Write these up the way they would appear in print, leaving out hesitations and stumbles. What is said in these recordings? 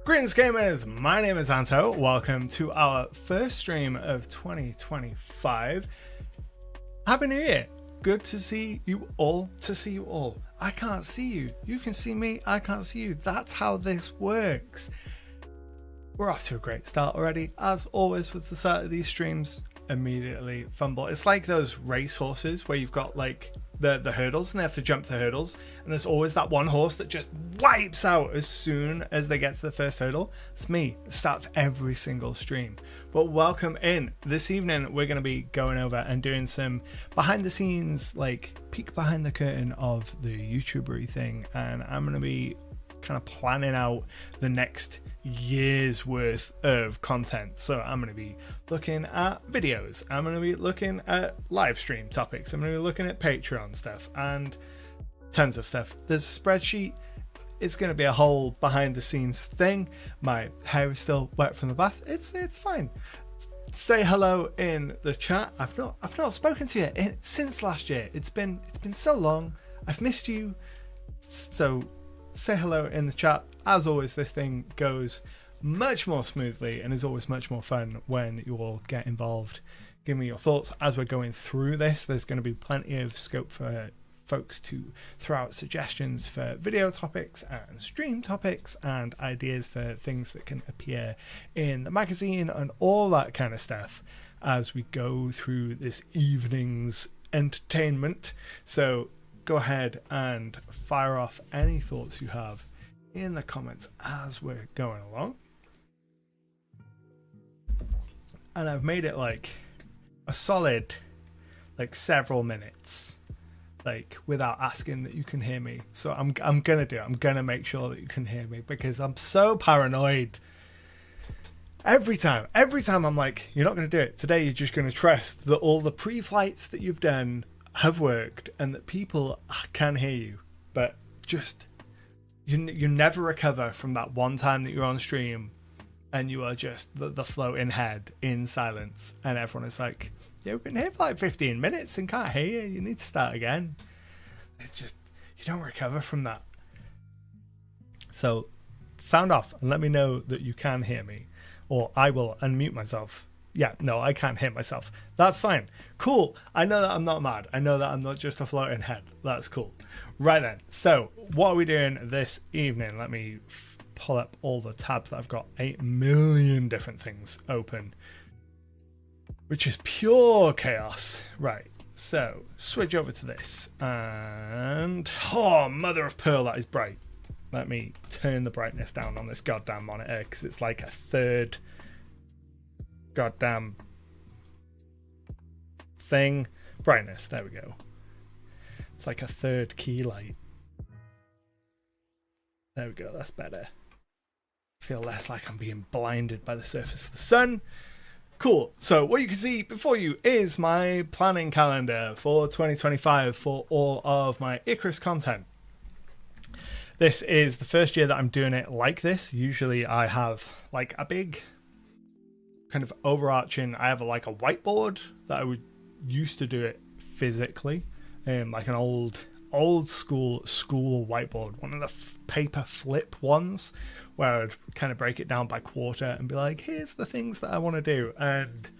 Greetings gamers, my name is Anto. Welcome to our first stream of 2025. Happy New Year. Good to see you all, I can't see you. You can see me, I can't see you. That's how this works. We're off to a great start already. As always with the start of these streams, immediately fumble. It's like those race horses where you've got like the hurdles and they have to jump the hurdles, and there's always that one horse that just wipes out as soon as they get to the first hurdle. It's me, the start of every single stream. But welcome in. This evening we're going to be going over and doing some behind the scenes, like peek behind the curtain of the YouTubery thing, and I'm going to be kind of planning out the next year's worth of content. So I'm going to be looking at videos, I'm going to be looking at live stream topics, I'm going to be looking at Patreon stuff and tons of stuff. There's a spreadsheet. It's going to be a whole behind the scenes thing. My hair is still wet from the bath. It's fine. Say hello in the chat. I've not spoken to you since last year. It's been so long. I've missed you. So say hello in the chat. As always, this thing goes much more smoothly and is always much more fun when you all get involved. Give me your thoughts as we're going through this. There's going to be plenty of scope for folks to throw out suggestions for video topics and stream topics and ideas for things that can appear in the magazine and all that kind of stuff as we go through this evening's entertainment. So go ahead and fire off any thoughts you have in the comments as we're going along. And I've made it like a solid several minutes without asking that you can hear me. So I'm gonna do it. I'm gonna make sure that you can hear me because I'm so paranoid. Every time I'm like, you're not gonna do it today. You're just gonna trust that all the pre-flights that you've done have worked and that people can hear you, but just you never recover from that one time that you're on stream and you are just the floating head in silence and everyone is like, yeah, we've been here for like 15 minutes and can't hear you. You need to start again. It's just, you don't recover from that. So sound off and let me know that you can hear me, or I will unmute myself. Yeah, no, I can't hear myself. That's fine. Cool. I know that I'm not mad. I know that I'm not just a floating head. That's cool. Right then. So what are we doing this evening? Let me pull up all the tabs that I've got. 8 million different things open, which is pure chaos. Right. So switch over to this and oh, mother of pearl, that is bright. Let me turn the brightness down on this goddamn monitor because it's like a third goddamn thing. Brightness, there we go. It's like a third key light. There we go, that's better. Feel less like I'm being blinded by the surface of the sun. Cool. So what you can see before you is my planning calendar for 2025 for all of my Icarus content. This is the first year that I'm doing it like this. Usually I have like a big kind of overarching, I have a whiteboard that I would used to do it physically, like an old school whiteboard, one of the paper flip ones where I'd kind of break it down by quarter and be like, here's the things that I want to do, and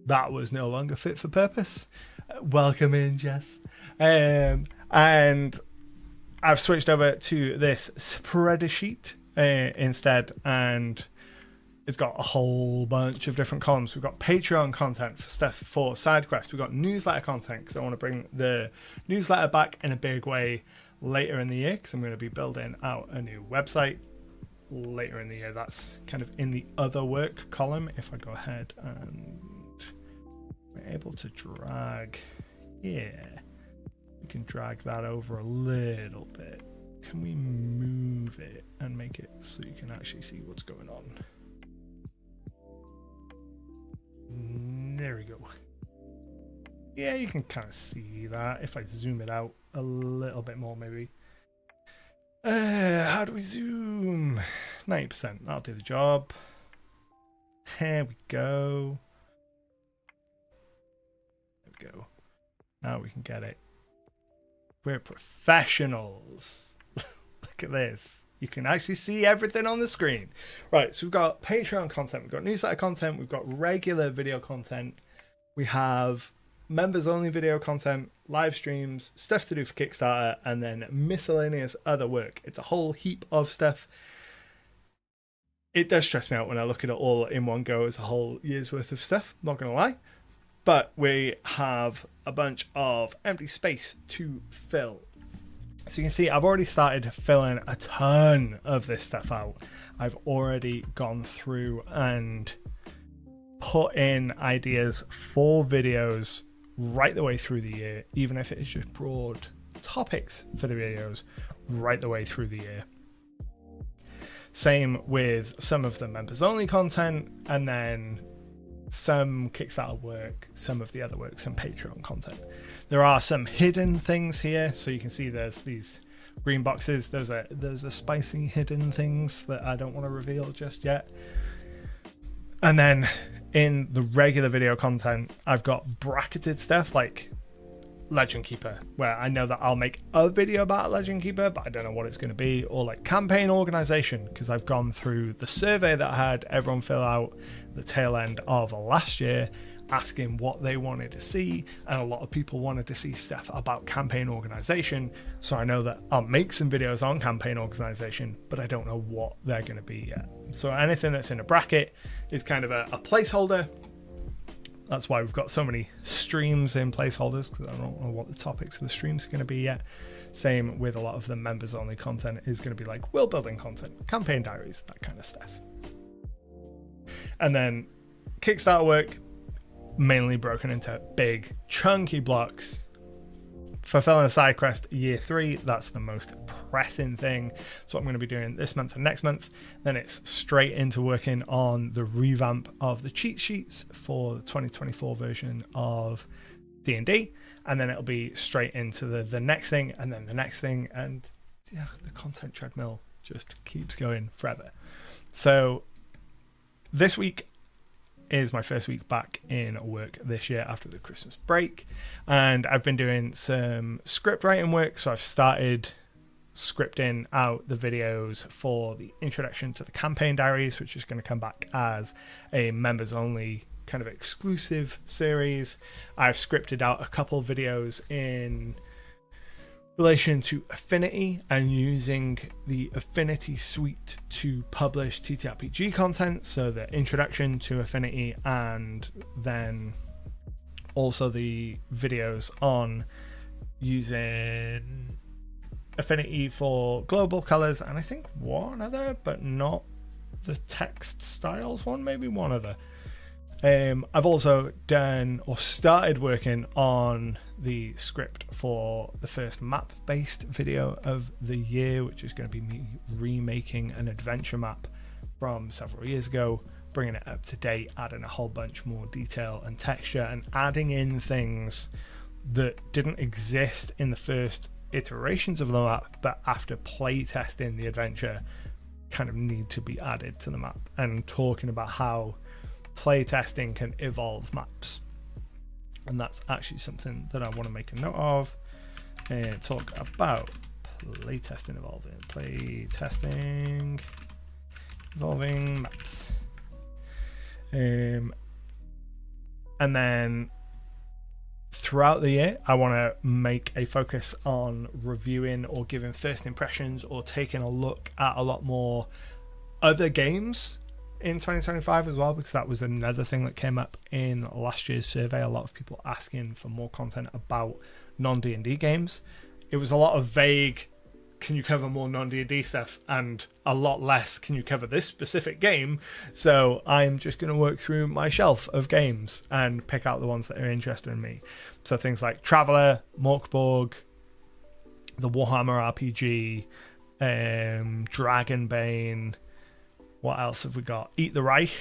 that was no longer fit for purpose. Welcome in, Jess. And I've switched over to this spreadsheet instead, and it's got a whole bunch of different columns. We've got Patreon content for stuff for SIDEQUEST. We've got newsletter content because I want to bring the newsletter back in a big way later in the year because I'm going to be building out a new website later in the year. That's kind of in the other work column. If I go ahead and we're able to drag here, we can drag that over a little bit can we move it and make it so you can actually see what's going on? There we go. Yeah, you can kind of see that if I zoom it out a little bit more, maybe. How do we zoom? 90%. That'll do the job. There we go. There we go. Now we can get it. We're professionals. Look at this. You can actually see everything on the screen. Right, so we've got Patreon content, we've got newsletter content, we've got regular video content, we have members only video content, live streams, stuff to do for Kickstarter, and then miscellaneous other work. It's a whole heap of stuff. It does stress me out when I look at it all in one go as a whole year's worth of stuff, not gonna lie. But we have a bunch of empty space to fill. So you can see I've already started filling a ton of this stuff out. I've already gone through and put in ideas for videos right the way through the year, even if it is just broad topics for the videos right the way through the year. Same with some of the members only content, and then some Kickstarter work, some of the other work, some Patreon content. There are some hidden things here, so you can see there's these green boxes. Those are spicy hidden things that I don't want to reveal just yet. And then in the regular video content, I've got bracketed stuff like Legend Keeper, where I know that I'll make a video about Legend Keeper, but I don't know what it's going to be, or like campaign organization, because I've gone through the survey that I had everyone fill out the tail end of last year, asking what they wanted to see, and a lot of people wanted to see stuff about campaign organization. So I know that I'll make some videos on campaign organization, but I don't know what they're going to be yet. So anything that's in a bracket is kind of a placeholder. That's why we've got so many streams in placeholders, because I don't know what the topics of the streams are going to be yet. Same with a lot of the members only content is going to be like world building content, campaign diaries, that kind of stuff. And then Kickstarter work, mainly broken into big chunky blocks. Fulfilling a side quest year 3, that's the most pressing thing. So I'm going to be doing this month and next month. Then it's straight into working on the revamp of the cheat sheets for the 2024 version of D&D, and then it'll be straight into the next thing, and then the next thing, and yeah, the content treadmill just keeps going forever. So this week is my first week back in work this year after the Christmas break, and I've been doing some script writing work. So I've started scripting out the videos for the introduction to the campaign diaries, which is going to come back as a members only kind of exclusive series. I've scripted out a couple videos in relation to Affinity and using the Affinity suite to publish TTRPG content, so the introduction to Affinity, and then also the videos on using Affinity for global colors, and I think one other, but not the text styles one, maybe one other. I've also done or started working on the script for the first map-based video of the year, which is going to be me remaking an adventure map from several years ago, bringing it up to date, adding a whole bunch more detail and texture, and adding in things that didn't exist in the first iterations of the map, but after play testing the adventure kind of need to be added to the map, and talking about how playtesting can evolve maps. And that's actually something that I want to make a note of and talk about. Playtesting evolving maps. And then throughout the year, I want to make a focus on reviewing or giving first impressions or taking a look at a lot more other games in 2025 as well, because that was another thing that came up in last year's survey. A lot of people asking for more content about non-D&D games. It was a lot of vague, can you cover more non-D&D stuff, and a lot less, can you cover this specific game? So I'm just going to work through my shelf of games and pick out the ones that are interested in me. So things like Traveller, Morkborg, the Warhammer RPG, Dragonbane. What else have we got? Eat the Reich.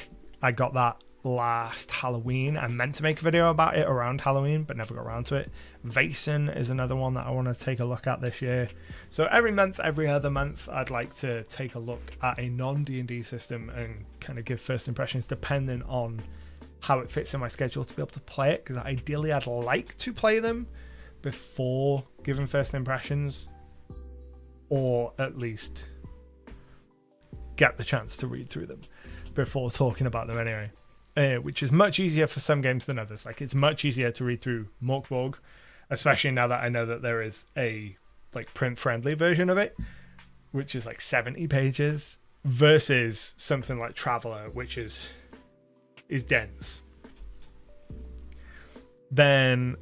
I got that last Halloween. I meant to make a video about it around Halloween, but never got around to it. Vaesen is another one that I want to take a look at this year. So every month, every other month, I'd like to take a look at a non-D&D system and kind of give first impressions depending on how it fits in my schedule to be able to play it, because ideally I'd like to play them before giving first impressions, or at least get the chance to read through them before talking about them anyway. Which is much easier for some games than others. Like, it's much easier to read through Morkborg, especially now that I know that there is a like print-friendly version of it, which is like 70 pages, versus something like Traveller, which is dense. Then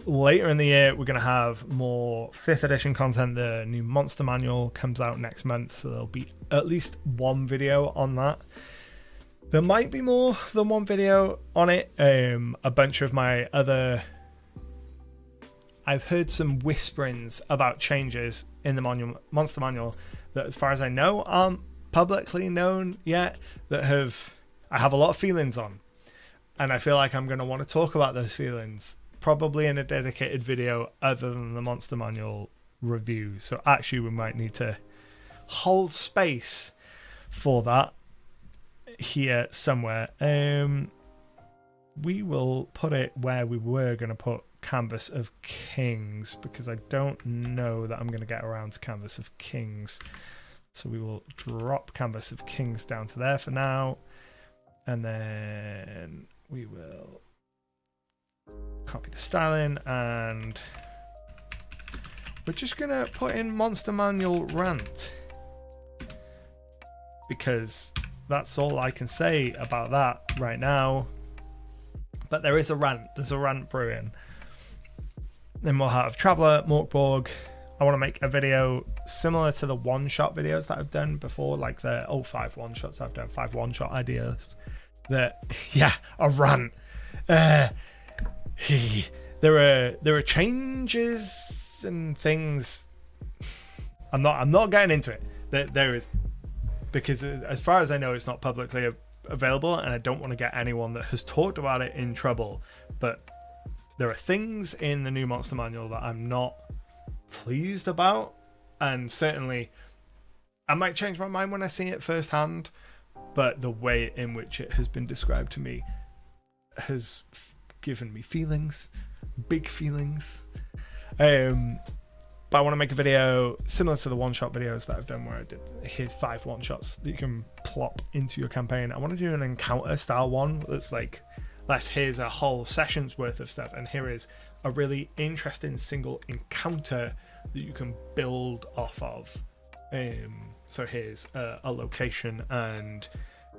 later in the year, we're going to have more 5th edition content. The new Monster Manual comes out next month, so there'll be at least one video on that. There might be more than one video on it. A bunch of my other... I've heard some whisperings about changes in the Monster Manual that, as far as I know, aren't publicly known yet, that I have a lot of feelings on. And I feel like I'm going to want to talk about those feelings, probably in a dedicated video other than the Monster Manual review. So actually we might need to hold space for that here somewhere. We will put it where we were going to put Canvas of Kings, because I don't know that I'm going to get around to Canvas of Kings. So we will drop Canvas of Kings down to there for now, and then we will copy the styling, and we're just going to put in Monster Manual Rant, because that's all I can say about that right now. But there is a rant. There's a rant brewing. Then we'll have Traveller, Morkborg. I want to make a video similar to the one-shot videos that I've done before, like the 5 one-shots I've done, 5 one-shot ideas. A rant. There are changes and things. I'm not getting into it. There is, because as far as I know, it's not publicly available, and I don't want to get anyone that has talked about it in trouble. But there are things in the new Monster Manual that I'm not pleased about, and certainly I might change my mind when I see it firsthand, but the way in which it has been described to me has given me feelings, big feelings. But I want to make a video similar to the one-shot videos that I've done, where I did, here's 5 one-shots that you can plop into your campaign. I want to do an encounter style one that's like, here's a whole session's worth of stuff, and here is a really interesting single encounter that you can build off of. So here's a location and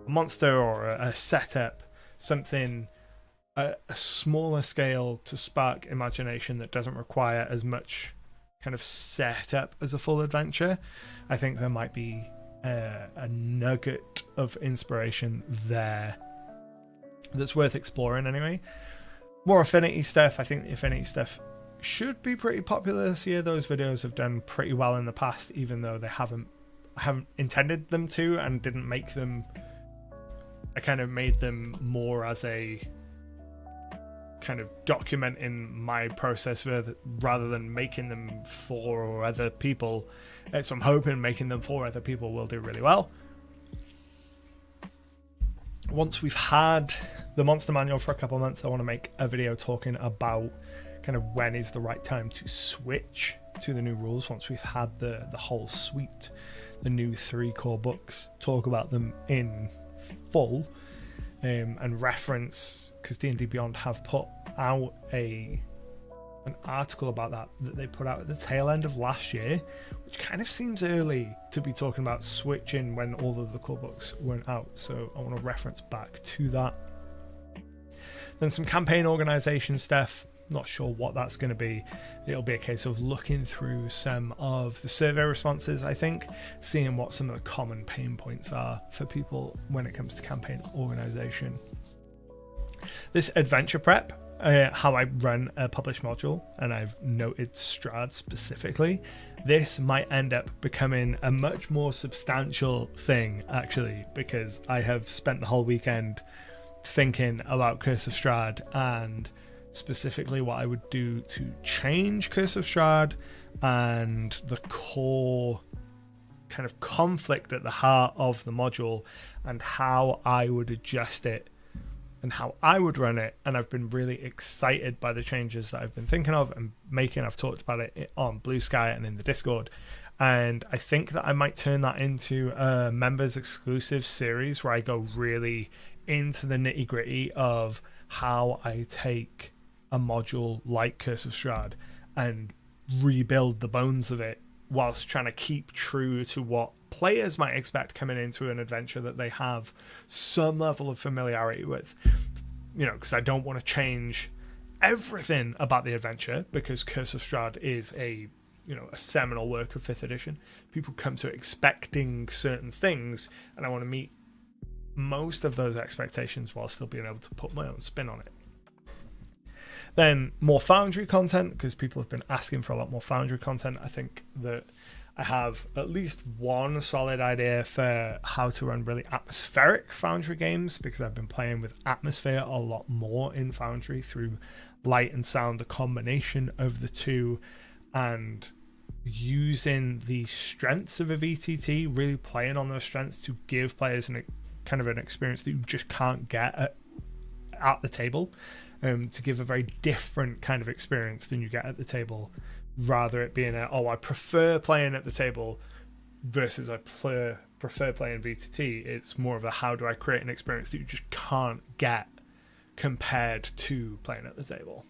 a monster, or a setup, something a smaller scale to spark imagination that doesn't require as much kind of setup as a full adventure. I think there might be a nugget of inspiration there that's worth exploring anyway. More Affinity stuff. I think the Affinity stuff should be pretty popular this year. Those videos have done pretty well in the past, even though I haven't intended them to, and didn't make them. I kind of made them more as a kind of documenting my process rather than making them for other people. So I'm hoping making them for other people will do really well. Once we've had the Monster Manual for a couple of months, I want to make a video talking about kind of when is the right time to switch to the new rules. Once we've had the whole suite, the new 3 core books, talk about them in full, and reference, because D&D Beyond have put out an article about that they put out at the tail end of last year, which kind of seems early to be talking about switching when all of the core books weren't out. So I want to reference back to that. Then some campaign organization stuff. Not sure what that's going to be. It'll be a case of looking through some of the survey responses, I think, seeing what some of the common pain points are for people when it comes to campaign organization. This adventure prep, how I run a published module, and I've noted Strahd specifically, this might end up becoming a much more substantial thing, actually, because I have spent the whole weekend thinking about Curse of Strahd and specifically what I would do to change Curse of Strahd and the core kind of conflict at the heart of the module and how I would adjust it and how I would run it. And I've been really excited by the changes that I've been thinking of and making. I've talked about it on Blue Sky and in the Discord, and I think that I might turn that into a members exclusive series where I go really into the nitty gritty of how I take a module like Curse of Strahd and rebuild the bones of it whilst trying to keep true to what players might expect coming into an adventure that they have some level of familiarity with. You know, because I don't want to change everything about the adventure, because Curse of Strahd is a seminal work of 5th edition. People come to expecting certain things, and I want to meet most of those expectations while still being able to put my own spin on it. Then more Foundry content, because people have been asking for a lot more Foundry content. I think that I have at least one solid idea for how to run really atmospheric Foundry games, because I've been playing with atmosphere a lot more in Foundry through light and sound, the combination of the two, and using the strengths of a VTT, really playing on those strengths to give players an experience that you just can't get at the table. To give a very different kind of experience than you get at the table, rather it being I prefer playing at the table versus I prefer playing VTT. It's more of a how do I create an experience that you just can't get compared to playing at the table.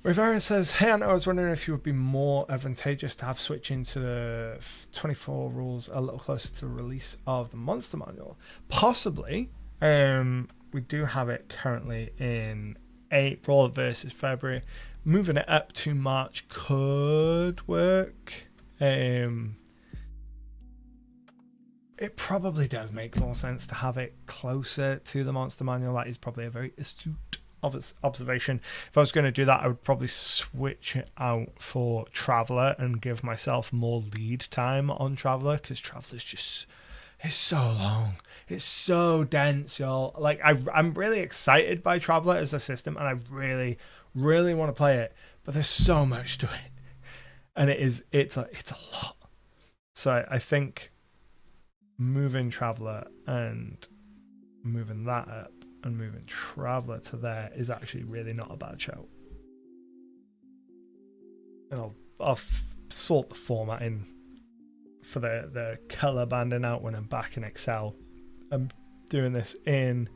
Rivera says, hey, Anna, I was wondering if you would be more advantageous to have switching to the 24 rules a little closer to the release of the Monster Manual. Possibly. We do have it currently in April versus February. Moving it up to March could work. It probably does make more sense to have it closer to the Monster Manual. That is probably a very astute observation. If I was going to do that, I would probably switch it out for Traveller and give myself more lead time on Traveller, because Traveller's just... it's so long. It's so dense, y'all. Like, I'm really excited by Traveller as a system, and I really, really want to play it. But there's so much to it, and it's a lot. So I think moving Traveller and moving that up and moving Traveller to there is actually really not a bad shout. And I'll sort the formatting for the color banding out when I'm back in Excel. I'm doing this in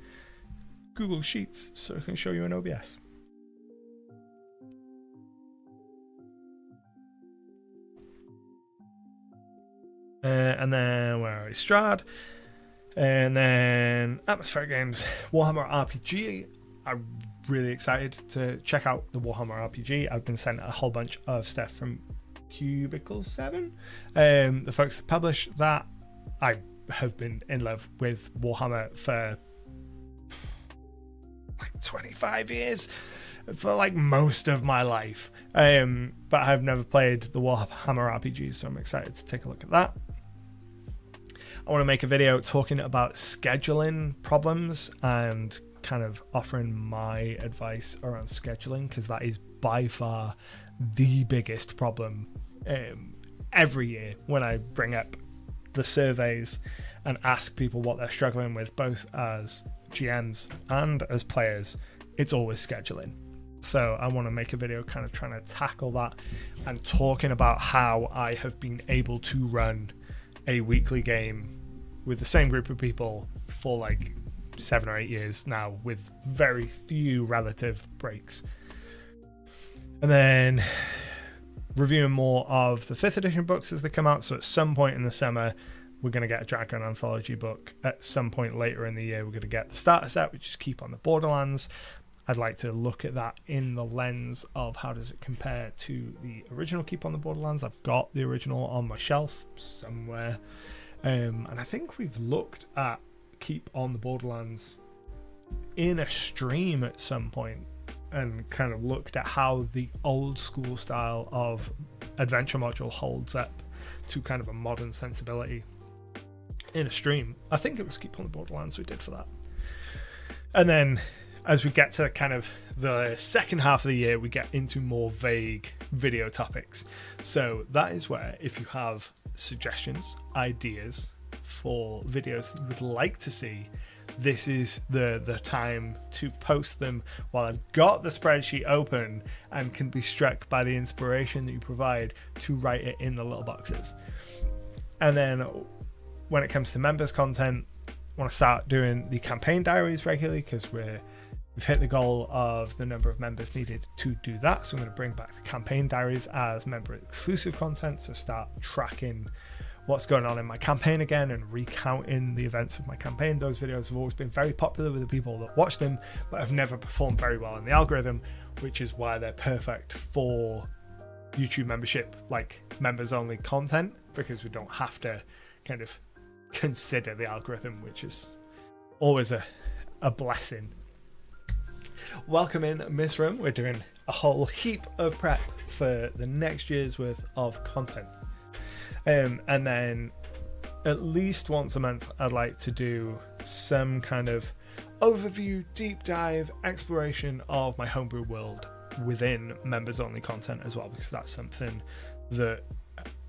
Google Sheets so I can show you in OBS. And then where are we? Strahd. And then Atmospheric Games, Warhammer RPG. I'm really excited to check out the Warhammer RPG. I've been sent a whole bunch of stuff from Cubicle 7, the folks that publish that. I have been in love with Warhammer for like 25 years, for like most of my life, but I've never played the Warhammer RPGs, so I'm excited to take a look at that. I want to make a video talking about scheduling problems and kind of offering my advice around scheduling, because that is by far the biggest problem every year when I bring up the surveys and ask people what they're struggling with, both as GMs and as players. It's always scheduling. So I want to make a video kind of trying to tackle that and talking about how I have been able to run a weekly game with the same group of people for like 7 or 8 years now, with very few relative breaks. And then reviewing more of the 5th edition books as they come out. So at some point in the summer, we're going to get a Dragon Anthology book. At some point later in the year, we're going to get the starter set, which is Keep on the Borderlands. I'd like to look at that in the lens of how does it compare to the original Keep on the Borderlands. I've got the original on my shelf somewhere. And I think we've looked at Keep on the Borderlands in a stream at some point and kind of looked at how the old school style of adventure module holds up to kind of a modern sensibility in a stream. I think it was Keep on the Borderlands we did for that. And then as we get to kind of the second half of the year, we get into more vague video topics. So that is where, if you have suggestions, ideas for videos that you would like to see, this is the time to post them while I've got the spreadsheet open and can be struck by the inspiration that you provide to write it in the little boxes. And then when it comes to members content, I want to start doing the campaign diaries regularly, because we've hit the goal of the number of members needed to do that. So I'm going to bring back the campaign diaries as member exclusive content. So start tracking what's going on in my campaign again and recounting the events of my campaign. Those videos have always been very popular with the people that watch them, but have never performed very well in the algorithm, which is why they're perfect for YouTube membership, like members only content, because we don't have to kind of consider the algorithm, which is always a blessing. Welcome in, Miss Room. We're doing a whole heap of prep for the next year's worth of content. And then at least once a month, I'd like to do some kind of overview, deep dive, exploration of my homebrew world within members only content as well, because that's something that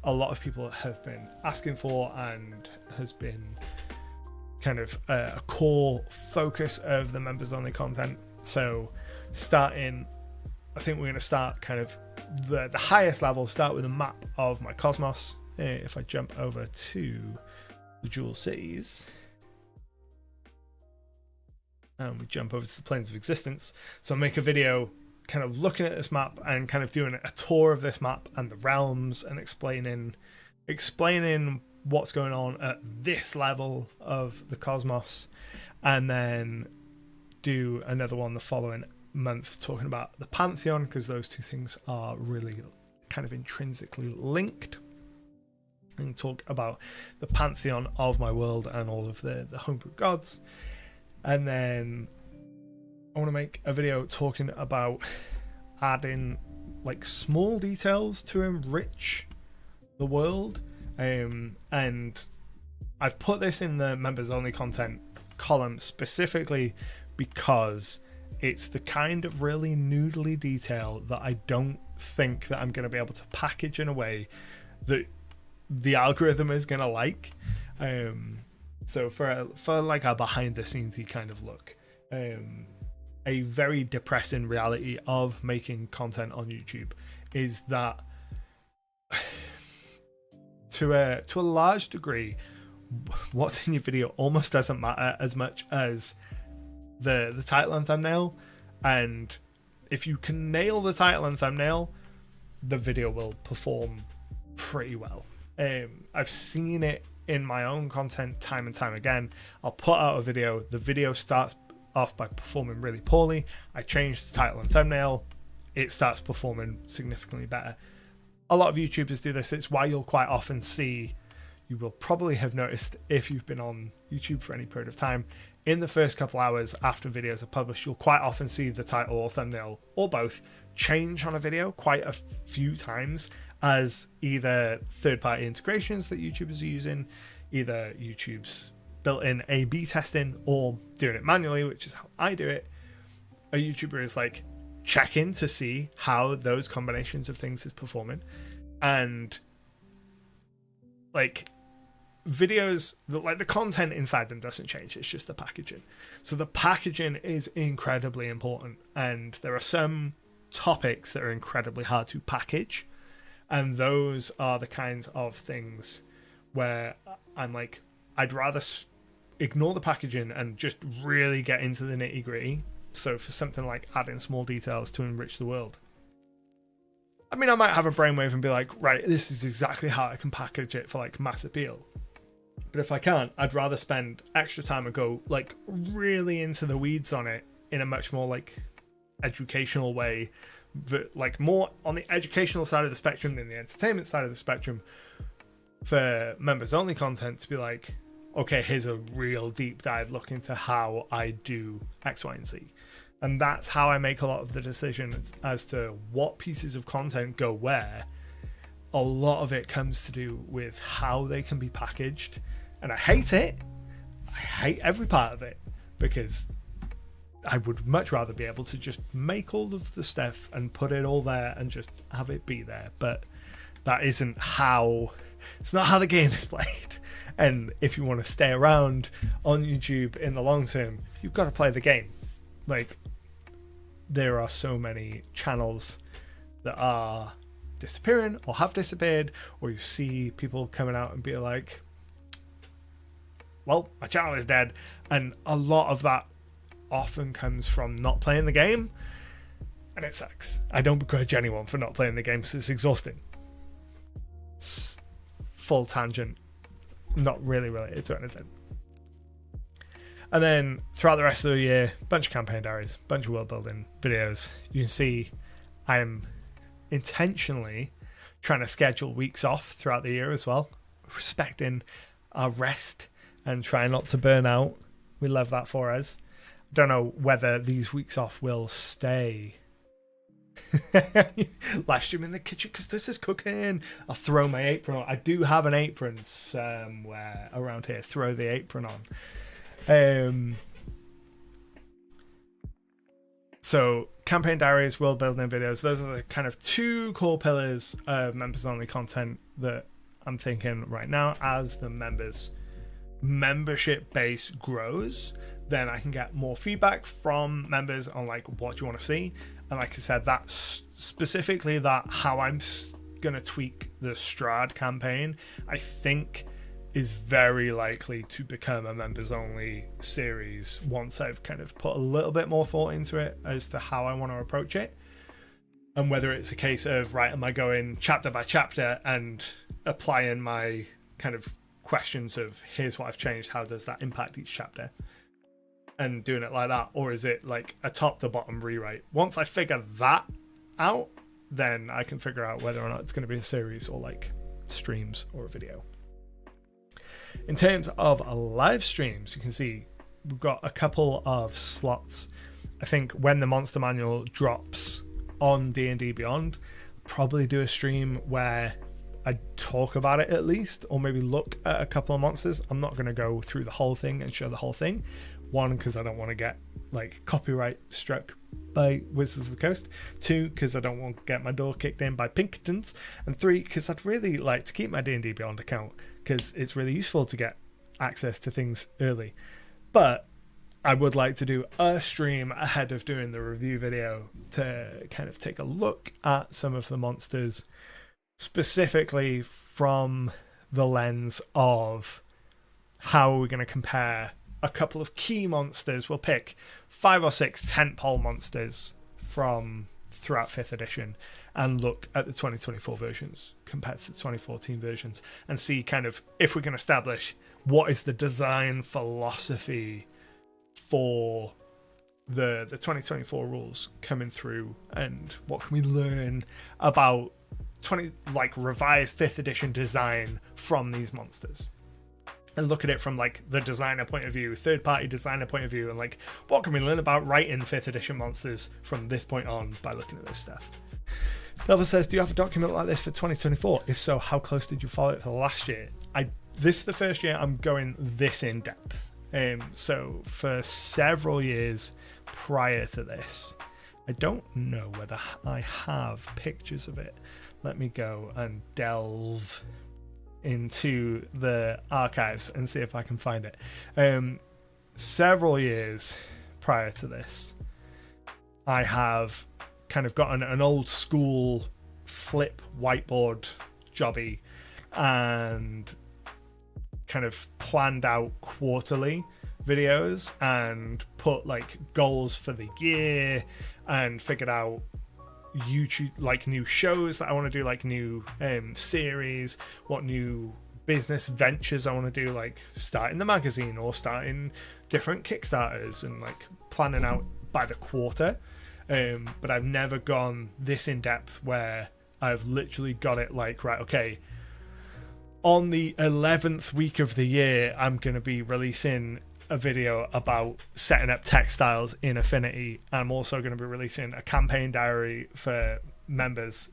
a lot of people have been asking for and has been kind of a core focus of the members only content. So I think we're going to start kind of the highest level, start with a map of my cosmos. If I jump over to the Jewel Cities and we jump over to the Planes of Existence, so I'll make a video kind of looking at this map and kind of doing a tour of this map and the realms and explaining what's going on at this level of the cosmos, and then do another one the following month talking about the Pantheon, because those two things are really kind of intrinsically linked, and talk about the pantheon of my world and all of the homebrew gods. And then I want to make a video talking about adding like small details to enrich the world, and I've put this in the members only content column specifically because it's the kind of really noodly detail that I don't think that I'm going to be able to package in a way that the algorithm is gonna like. So for like a behind the scenesy kind of look, a very depressing reality of making content on YouTube is that to a large degree, what's in your video almost doesn't matter as much as the title and thumbnail. And if you can nail the title and thumbnail, the video will perform pretty well. I've seen it in my own content time and time again. I'll put out a video, the video starts off by performing really poorly. I change the title and thumbnail, it starts performing significantly better. A lot of YouTubers do this. It's why you'll quite often see, you will probably have noticed if you've been on YouTube for any period of time, in the first couple hours after videos are published, you'll quite often see the title or thumbnail or both change on a video quite a few times, as either third-party integrations that YouTubers are using, either YouTube's built-in A/B testing, or doing it manually, which is how I do it. A YouTuber is like checking to see how those combinations of things is performing, and like videos, like the content inside them doesn't change, it's just the packaging. So the packaging is incredibly important, and there are some topics that are incredibly hard to package. And those are the kinds of things where I'm like, I'd rather ignore the packaging and just really get into the nitty gritty. So for something like adding small details to enrich the world, I mean, I might have a brainwave and be like, right, this is exactly how I can package it for like mass appeal. But if I can't, I'd rather spend extra time and go like really into the weeds on it in a much more like educational way, like more on the educational side of the spectrum than the entertainment side of the spectrum, for members only content to be like, okay, here's a real deep dive look into how I do X, Y, and Z. And that's how I make a lot of the decisions as to what pieces of content go where. A lot of it comes to do with how they can be packaged. And I hate it. I hate every part of it, because I would much rather be able to just make all of the stuff and put it all there and just have it be there. But that isn't how, it's not how the game is played. And if you want to stay around on YouTube in the long term, you've got to play the game. Like, there are so many channels that are disappearing or have disappeared, or you see people coming out and be like, well, my channel is dead. And a lot of that often comes from not playing the game, and it sucks. I don't begrudge anyone for not playing the game, because it's exhausting. Full tangent, not really related to anything. And then throughout the rest of the year, bunch of campaign diaries, bunch of world building videos. You can see I'm intentionally trying to schedule weeks off throughout the year as well, respecting our rest and trying not to burn out. We love that for us. I don't know whether these weeks off will stay. Live stream in the kitchen because this is cooking. I'll throw my apron on. I do have an apron somewhere around here. Throw the apron on. So campaign diaries, world building videos, those are the kind of two core pillars of members only content that I'm thinking right now. As the membership base grows, then I can get more feedback from members on like what do you want to see. And like I said, that's specifically that how I'm gonna tweak the Strahd campaign, I think is very likely to become a members only series once I've kind of put a little bit more thought into it as to how I want to approach it. And whether it's a case of, right, am I going chapter by chapter and applying my kind of questions of here's what I've changed, how does that impact each chapter, and doing it like that, or is it like a top to bottom rewrite? Once I figure that out, then I can figure out whether or not it's going to be a series or like streams or a video. In terms of live streams, you can see we've got a couple of slots. I think when the Monster Manual drops on D&D Beyond, probably do a stream where I talk about it at least, or maybe look at a couple of monsters. I'm not going to go through the whole thing and show the whole thing. One, because I don't want to get like copyright struck by Wizards of the Coast. Two, because I don't want to get my door kicked in by Pinkertons. And three, because I'd really like to keep my D&D Beyond account, because it's really useful to get access to things early. But I would like to do a stream ahead of doing the review video to kind of take a look at some of the monsters, specifically from the lens of how are we going to compare a couple of key monsters. We'll pick 5 or 6 tentpole monsters from throughout 5th edition and look at the 2024 versions compared to the 2014 versions and see kind of if we can establish what is the design philosophy for the 2024 rules coming through, and what can we learn about revised 5th edition design from these monsters, and look at it from like the designer point of view, third party designer point of view, and like what can we learn about writing 5th edition monsters from this point on by looking at this stuff. Delver says, do you have a document like this for 2024? If so, how close did you follow it for last year? This is the first year I'm going this in depth. So for several years prior to this, I don't know whether I have pictures of it. Let me go and delve into the archives and see if I can find it. Several years prior to this, I have kind of gotten an old school flip whiteboard jobby and kind of planned out quarterly videos and put like goals for the year and figured out YouTube, like new shows that I want to do, like new series, what new business ventures I want to do, like starting the magazine or starting different Kickstarters, and like planning out by the quarter. But I've never gone this in depth where I've literally got it like, right, okay, on the 11th week of the year, I'm going to be releasing a video about setting up textiles in Affinity. I'm also going to be releasing a campaign diary for members.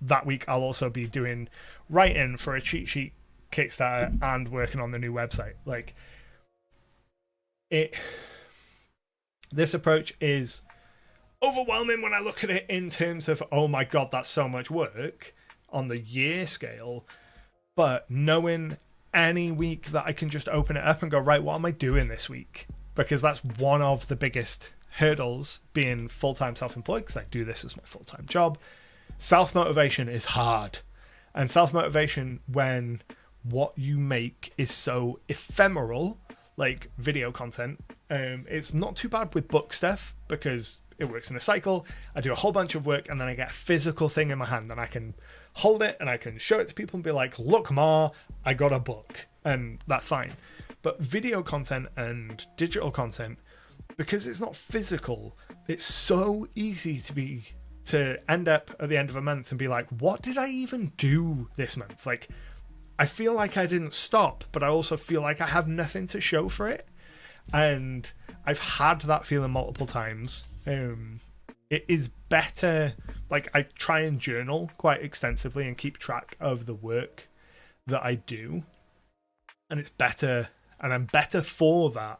That week I'll also be doing writing for a cheat sheet Kickstarter and working on the new website. Like, this approach is overwhelming when I look at it in terms of, oh my god, that's so much work on the year scale. But knowing any week that I can just open it up and go, right, what am I doing this week? Because that's one of the biggest hurdles being full-time self-employed, because I do this as my full-time job. Self-motivation is hard. And self-motivation when what you make is so ephemeral, like video content. It's not too bad with book stuff because it works in a cycle. I do a whole bunch of work and then I get a physical thing in my hand and I can hold it and I can show it to people and be like, look, Ma, I got a book. And that's fine. But video content and digital content, because it's not physical, it's so easy to end up at the end of a month and be like, what did I even do this month? Like, I feel like I didn't stop, but I also feel like I have nothing to show for it. And I've had that feeling multiple times. It is better, like, I try and journal quite extensively and keep track of the work that I do. And it's better, and I'm better for that.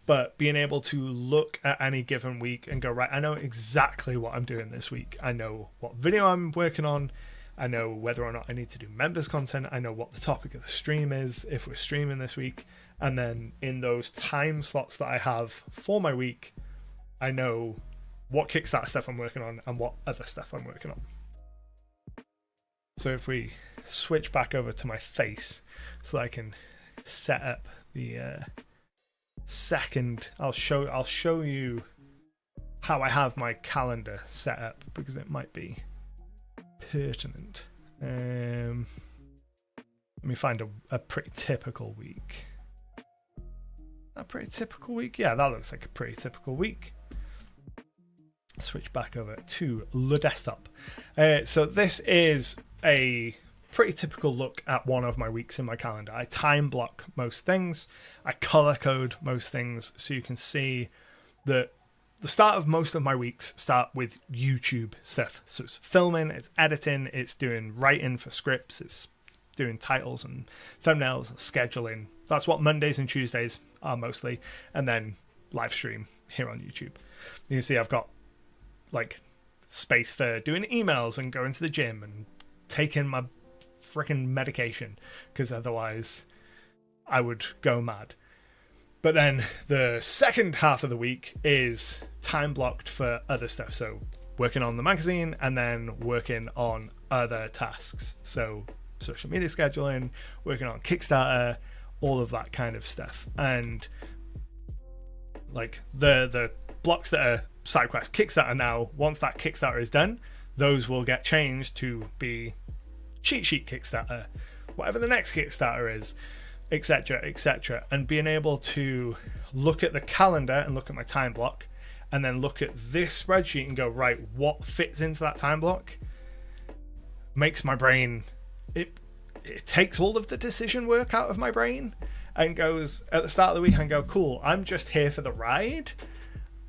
But being able to look at any given week and go, right, I know exactly what I'm doing this week. I know what video I'm working on. I know whether or not I need to do members content. I know what the topic of the stream is, if we're streaming this week. And then in those time slots that I have for my week, I know what Kickstarter stuff I'm working on and what other stuff I'm working on. So if we switch back over to my face so that I can set up the second, I'll show you how I have my calendar set up because it might be pertinent. Let me find a pretty typical week. A pretty typical week? Yeah, that looks like a pretty typical week. Switch back over to the desktop. So this is a pretty typical look at one of my weeks in my calendar. I time block most things. I color code most things so you can see that the start of most of my weeks start with YouTube stuff. So it's filming, it's editing, it's doing writing for scripts, it's doing titles and thumbnails, scheduling. That's what Mondays and Tuesdays are mostly. And then live stream here on YouTube. You can see I've got like space for doing emails and going to the gym and taking my freaking medication because otherwise I would go mad. But then the second half of the week is time blocked for other stuff. So working on the magazine and then working on other tasks. So social media scheduling, working on Kickstarter, all of that kind of stuff. And like the blocks that are SideQuest Kickstarter now, once that Kickstarter is done, those will get changed to be cheat sheet Kickstarter, whatever the next Kickstarter is, etc., etc. And being able to look at the calendar and look at my time block and then look at this spreadsheet and go, right, what fits into that time block makes my brain, it takes all of the decision work out of my brain and goes at the start of the week and go, cool, I'm just here for the ride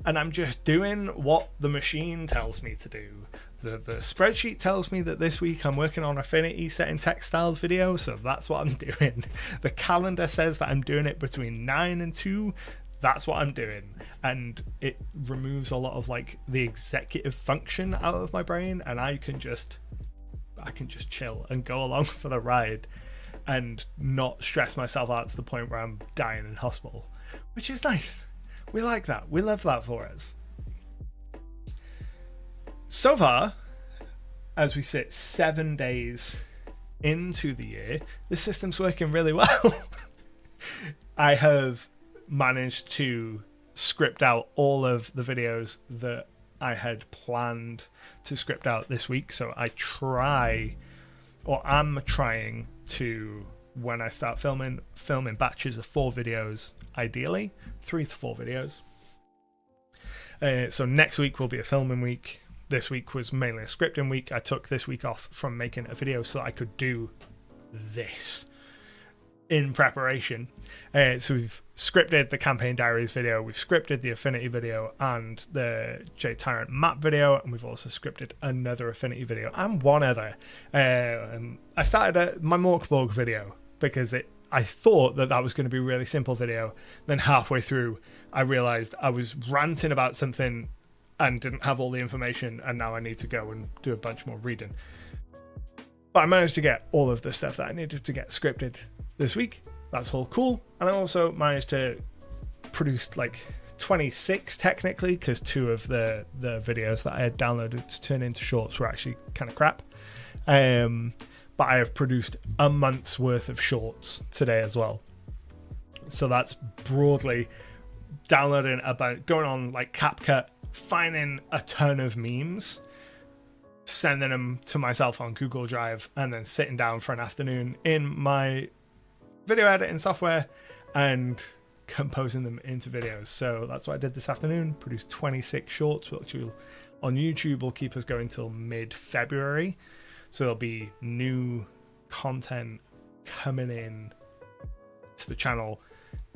and I'm just doing what the machine tells me to do. The spreadsheet tells me that this week I'm working on Affinity setting textiles video, so that's what I'm doing. The calendar says that I'm doing it between 9 and 2. That's what I'm doing. And it removes a lot of like the executive function out of my brain, and I can just chill and go along for the ride and not stress myself out to the point where I'm dying in hospital, which is nice. We like that. We love that for us. So far, as we sit 7 days into the year, the system's working really well. I have managed to script out all of the videos that I had planned to script out this week. So I am trying to, when I start filming batches of 4 videos, ideally 3 to 4 videos. So next week will be a filming week. This week was mainly a scripting week. I took this week off from making a video so I could do this in preparation. So we've scripted the Campaign Diaries video, we've scripted the Affinity video and the Jade Tyrant map video, and we've also scripted another Affinity video and one other. I started my Morkborg video because I thought that was going to be a really simple video. Then halfway through, I realized I was ranting about something and didn't have all the information, and now I need to go and do a bunch more reading. But I managed to get all of the stuff that I needed to get scripted this week. That's all cool. And I also managed to produce like 26 technically, because 2 of the videos that I had downloaded to turn into shorts were actually kind of crap. But I have produced a month's worth of shorts today as well. So that's broadly downloading about, going on like CapCut, finding a ton of memes, sending them to myself on Google Drive, and then sitting down for an afternoon in my video editing software and composing them into videos. So that's what I did this afternoon. Produced 26 shorts, which on YouTube will keep us going till mid-February. So there'll be new content coming in to the channel,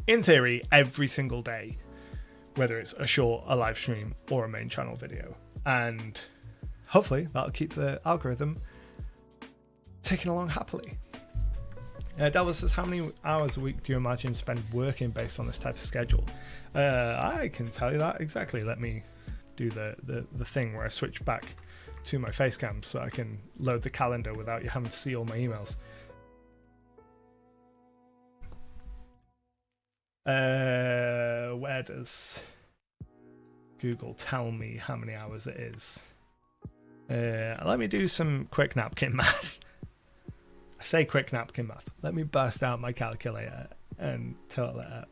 in theory, every single day, whether it's a short, a live stream, or a main channel video. And hopefully that'll keep the algorithm ticking along happily. Delva says, how many hours a week do you imagine spend working based on this type of schedule? I can tell you that exactly. Let me do the thing where I switch back to my face cam so I can load the calendar without you having to see all my emails. Where does Google tell me how many hours it is? Let me do some quick napkin math. I say quick napkin math. Let me bust out my calculator and total it up.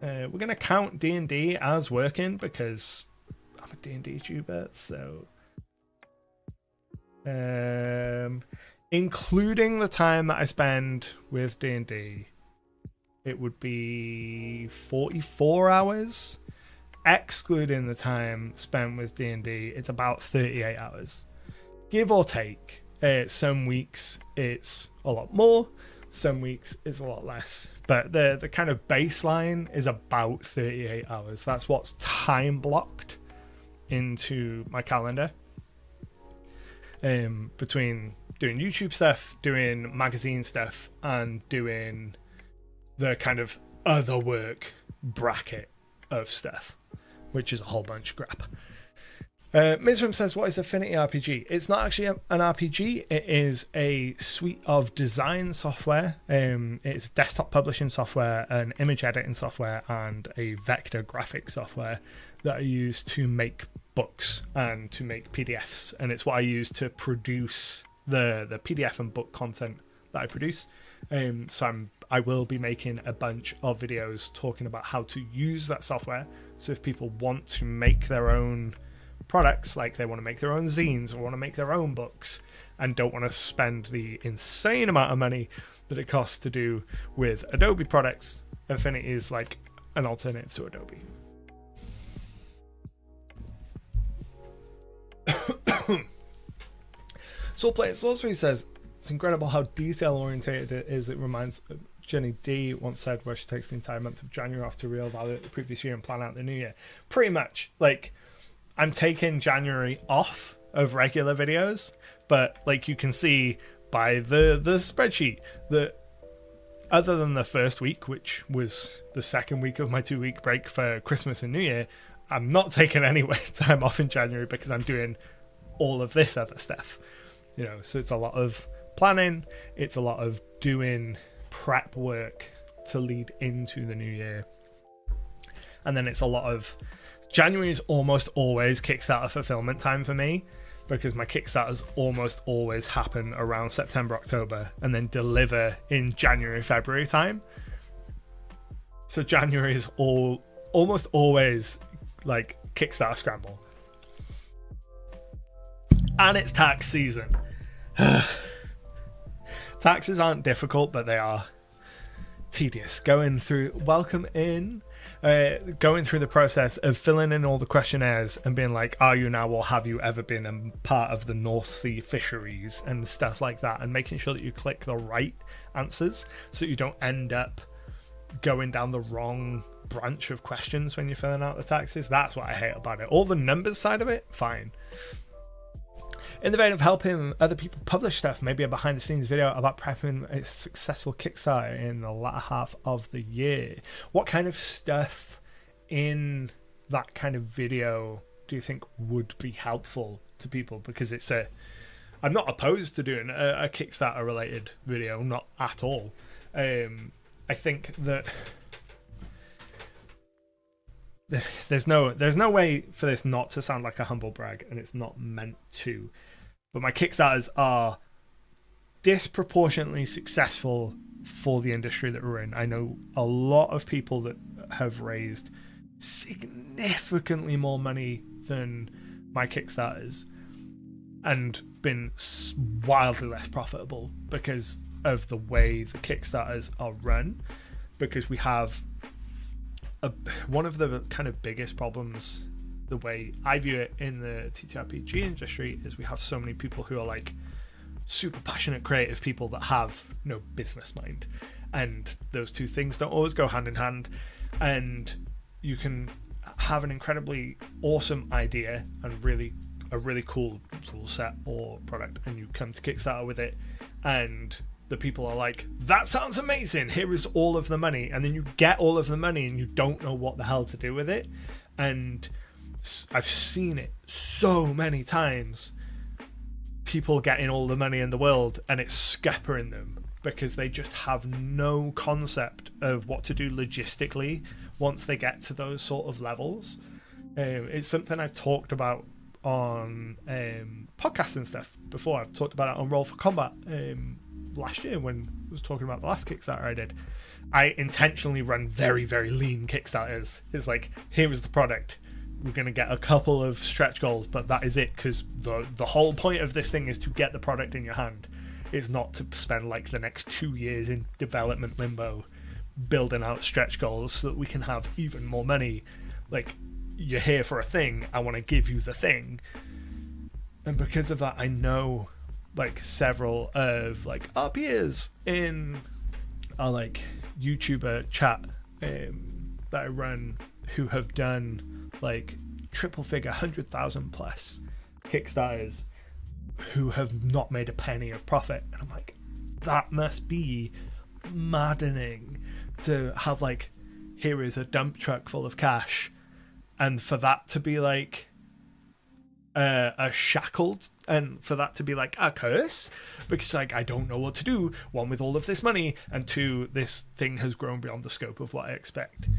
We're going to count D&D as working because I'm a D&D tuber, so including the time that I spend with D&D, it would be 44 hours. Excluding the time spent with D&D, it's about 38 hours. Give or take. Some weeks it's a lot more, some weeks it's a lot less. But the kind of baseline is about 38 hours. That's what's time blocked into my calendar. Between doing YouTube stuff, doing magazine stuff, and doing the kind of other work bracket of stuff, which is a whole bunch of crap. Mizram says, what is Affinity RPG? It's not actually an RPG. It is a suite of design software. It's desktop publishing software, an image editing software, and a vector graphic software that I use to make books and to make PDFs. And it's what I use to produce the PDF and book content that I produce. So I will be making a bunch of videos talking about how to use that software. So if people want to make their own products, like they want to make their own zines or want to make their own books and don't want to spend the insane amount of money that it costs to do with Adobe products, Affinity is like an alternative to Adobe. Soulplate Sorcery says, it's incredible how detail orientated it is. It reminds Jenny D once said where she takes the entire month of January off to reevaluate the previous year and plan out the new year. Pretty much, like, I'm taking January off of regular videos, but like you can see by the spreadsheet that other than the first week, which was the second week of my 2-week break for Christmas and New Year, I'm not taking any time off in January because I'm doing all of this other stuff. You know, so it's a lot of planning, it's a lot of doing prep work to lead into the new year. And then it's a lot of January is almost always Kickstarter fulfillment time for me because my Kickstarters almost always happen around September, October, and then deliver in January, February time. So January is almost always like Kickstarter scramble. And it's tax season. Taxes aren't difficult, but they are tedious going through going through the process of filling in all the questionnaires and being like, are you now or have you ever been a part of the North Sea fisheries and stuff like that, and making sure that you click the right answers so you don't end up going down the wrong branch of questions when you're filling out the taxes. That's what I hate about it. All the numbers side of it, fine. In the vein of helping other people publish stuff, maybe a behind the scenes video about prepping a successful Kickstarter in the latter half of the year. What kind of stuff in that kind of video do you think would be helpful to people? Because I'm not opposed to doing a Kickstarter related video, not at all. I think that there's no way for this not to sound like a humble brag, and it's not meant to. But my Kickstarters are disproportionately successful for the industry that we're in. I know a lot of people that have raised significantly more money than my Kickstarters and been wildly less profitable because of the way the Kickstarters are run. Because we have one of the kind of biggest problems, the way I view it in the TTRPG industry, is we have so many people who are like super passionate creative people that have no business mind, and those two things don't always go hand in hand. And you can have an incredibly awesome idea and a really cool rule set or product, and you come to Kickstarter with it, and the people are like, that sounds amazing, here is all of the money, and then you get all of the money and you don't know what the hell to do with it. And I've seen it so many times, people getting all the money in the world and it's scuppering them because they just have no concept of what to do logistically once they get to those sort of levels. It's something I've talked about on podcasts and stuff before. I've talked about it on Roll for Combat last year when I was talking about the last Kickstarter I did. I intentionally run very, very lean Kickstarters. It's like, here is the product. We're going to get a couple of stretch goals, but that is it, because the whole point of this thing is to get the product in your hand. It's not to spend like the next 2 years in development limbo building out stretch goals so that we can have even more money. Like, you're here for a thing, I want to give you the thing. And because of that, I know like several of like our peers in our like YouTuber chat that I run who have done like triple figure 100,000 plus Kickstarters who have not made a penny of profit. And I'm like, that must be maddening to have like, here is a dump truck full of cash, and for that to be like a shackled, and for that to be like a curse, because like, I don't know what to do, one, with all of this money, and two, this thing has grown beyond the scope of what I expect.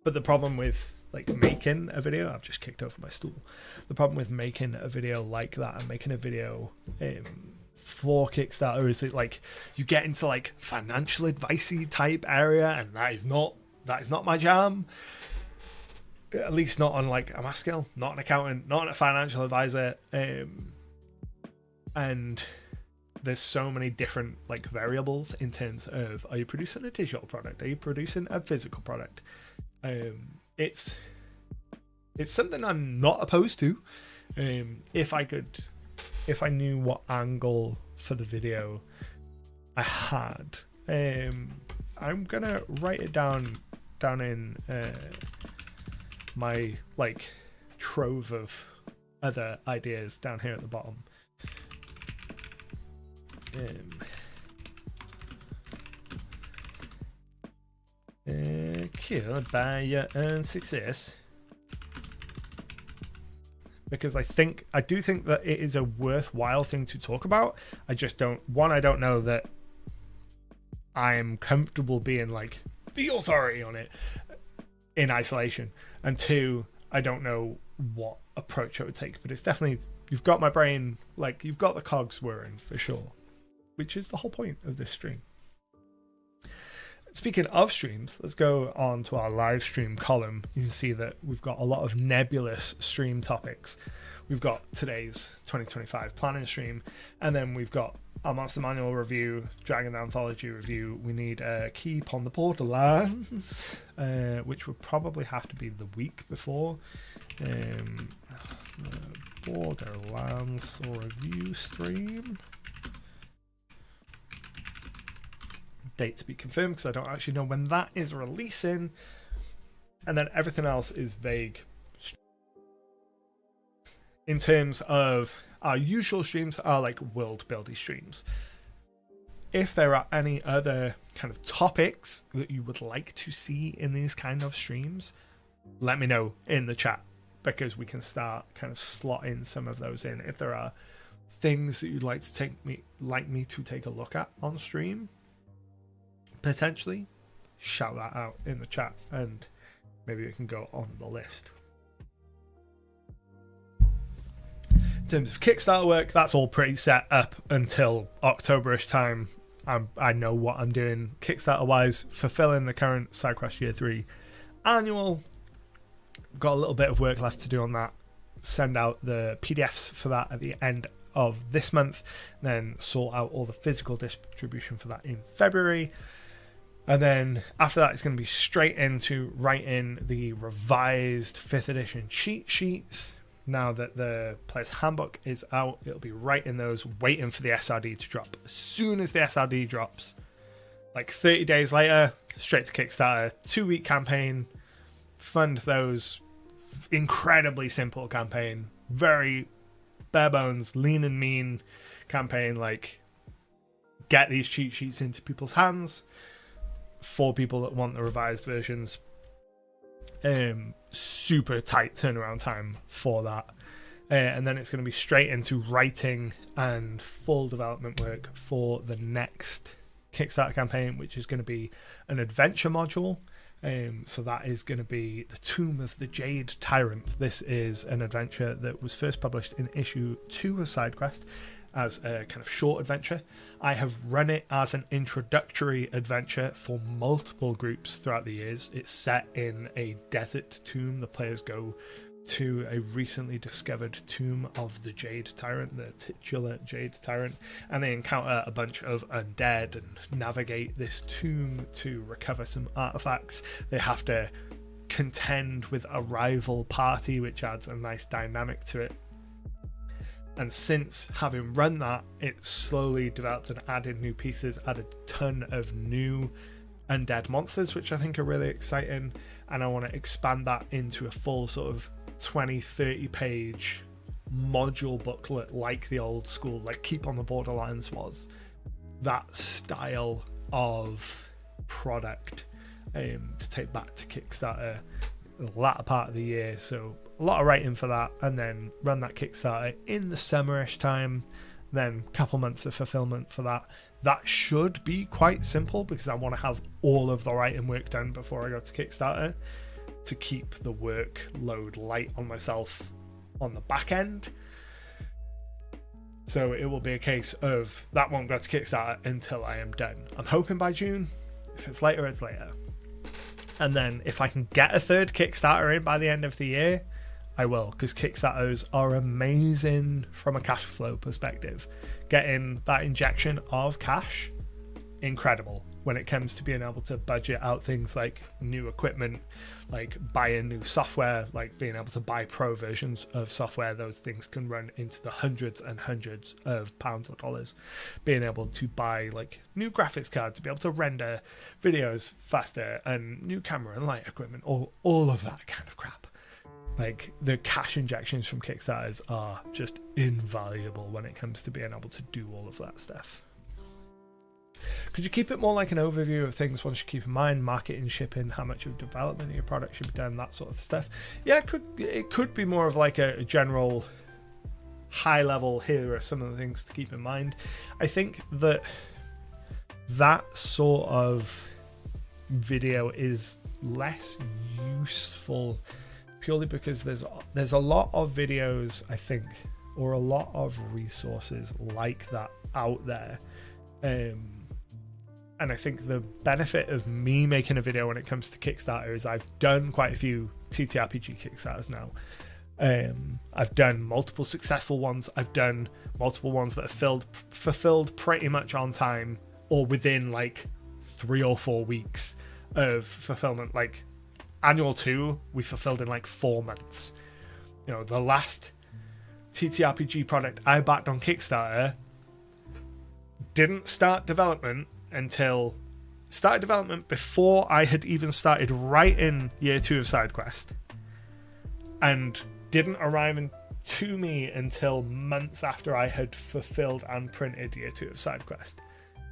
But the problem with like making a video, I've just kicked over my stool, the problem with making a video like that and making a video for Kickstarter is that like you get into like financial advice-y type area, and that is not my jam. At least not on like a math skill, not an accountant, not a financial advisor. And there's so many different like variables in terms of, are you producing a digital product? Are you producing a physical product? It's something I'm not opposed to. If I knew what angle for the video I had, I'm gonna write it down in my like trove of other ideas down here at the bottom. Cured by your own success, because I do think that it is a worthwhile thing to talk about. I just don't know that I'm comfortable being like the authority on it in isolation, and two, I don't know what approach I would take. But it's definitely, you've got my brain, like you've got the cogs whirring for sure, which is the whole point of this stream. Speaking of streams, let's go on to our live stream column. You can see that we've got a lot of nebulous stream topics. We've got today's 2025 planning stream, and then we've got our Monster Manual review, Dragon Anthology review, we need Keep on the Borderlands, which would probably have to be the week before. Borderlands review stream. Date to be confirmed, because I don't actually know when that is releasing. And then everything else is vague. In terms of our usual streams are like world building streams. If there are any other kind of topics that you would like to see in these kind of streams, let me know in the chat, because we can start kind of slotting some of those in. If there are things that you'd like me to take a look at on stream, potentially shout that out in the chat and maybe it can go on the list. In terms of Kickstarter work, that's all pretty set up until October-ish time. I know what I'm doing Kickstarter-wise, fulfilling the current SideQuest Year 3 annual. Got a little bit of work left to do on that. Send out the PDFs for that at the end of this month. Then sort out all the physical distribution for that in February. And then after that, it's going to be straight into writing the revised 5th edition cheat sheets. Now that the player's handbook is out, it'll be right in those, waiting for the SRD to drop. As soon as the SRD drops, like 30 days later, straight to Kickstarter, 2-week campaign, fund those, incredibly simple campaign, very bare bones, lean and mean campaign, like get these cheat sheets into people's hands for people that want the revised versions. Super tight turnaround time for that, and then it's going to be straight into writing and full development work for the next Kickstarter campaign, which is going to be an adventure module. So that is going to be the Tomb of the Jade Tyrant. This is an adventure that was first published in issue 2 of SideQuest as a kind of short adventure. I have run it as an introductory adventure for multiple groups throughout the years. It's set in a desert tomb. The players go to a recently discovered tomb of the Jade Tyrant, the titular Jade Tyrant, and they encounter a bunch of undead and navigate this tomb to recover some artifacts. They have to contend with a rival party, which adds a nice dynamic to it. And since having run that, it's slowly developed and added new pieces, added a ton of new undead monsters, which I think are really exciting. And I want to expand that into a full sort of 20-30 page module booklet, like the old school, like Keep on the Borderlands was. That style of product to take back to Kickstarter the latter part of the year. So a lot of writing for that, and then run that Kickstarter in the summerish time, then a couple months of fulfillment for that. That should be quite simple, because I want to have all of the writing work done before I go to Kickstarter, to keep the workload light on myself on the back end. So it will be a case of that won't go to Kickstarter until I am done. I'm hoping by June. If it's later, it's later. And then if I can get a third Kickstarter in by the end of the year, I will, because Kickstarters are amazing from a cash flow perspective. Getting that injection of cash, incredible when it comes to being able to budget out things like new equipment, like buying new software, like being able to buy pro versions of software. Those things can run into the hundreds and hundreds of pounds or dollars. Being able to buy like new graphics cards to be able to render videos faster, and new camera and light equipment, all of that kind of crap. Like, the cash injections from Kickstarters are just invaluable when it comes to being able to do all of that stuff. Could you keep it more like an overview of things one should keep in mind? Marketing, shipping, how much of development of your product should be done, that sort of stuff. Yeah, it could be more of like a general high level, here are some of the things to keep in mind. I think that sort of video is less useful, purely because there's a lot of videos, I think, or a lot of resources like that out there. And I think the benefit of me making a video when it comes to Kickstarter is I've done quite a few TTRPG Kickstarters now. I've done multiple successful ones. I've done multiple ones that are fulfilled pretty much on time or within like 3 or 4 weeks of fulfillment. Like Annual 2, we fulfilled in like 4 months. You know, the last TTRPG product I backed on Kickstarter didn't start development until started development before I had even started writing year 2 of SideQuest, and didn't arrive to me until months after I had fulfilled and printed year 2 of SideQuest,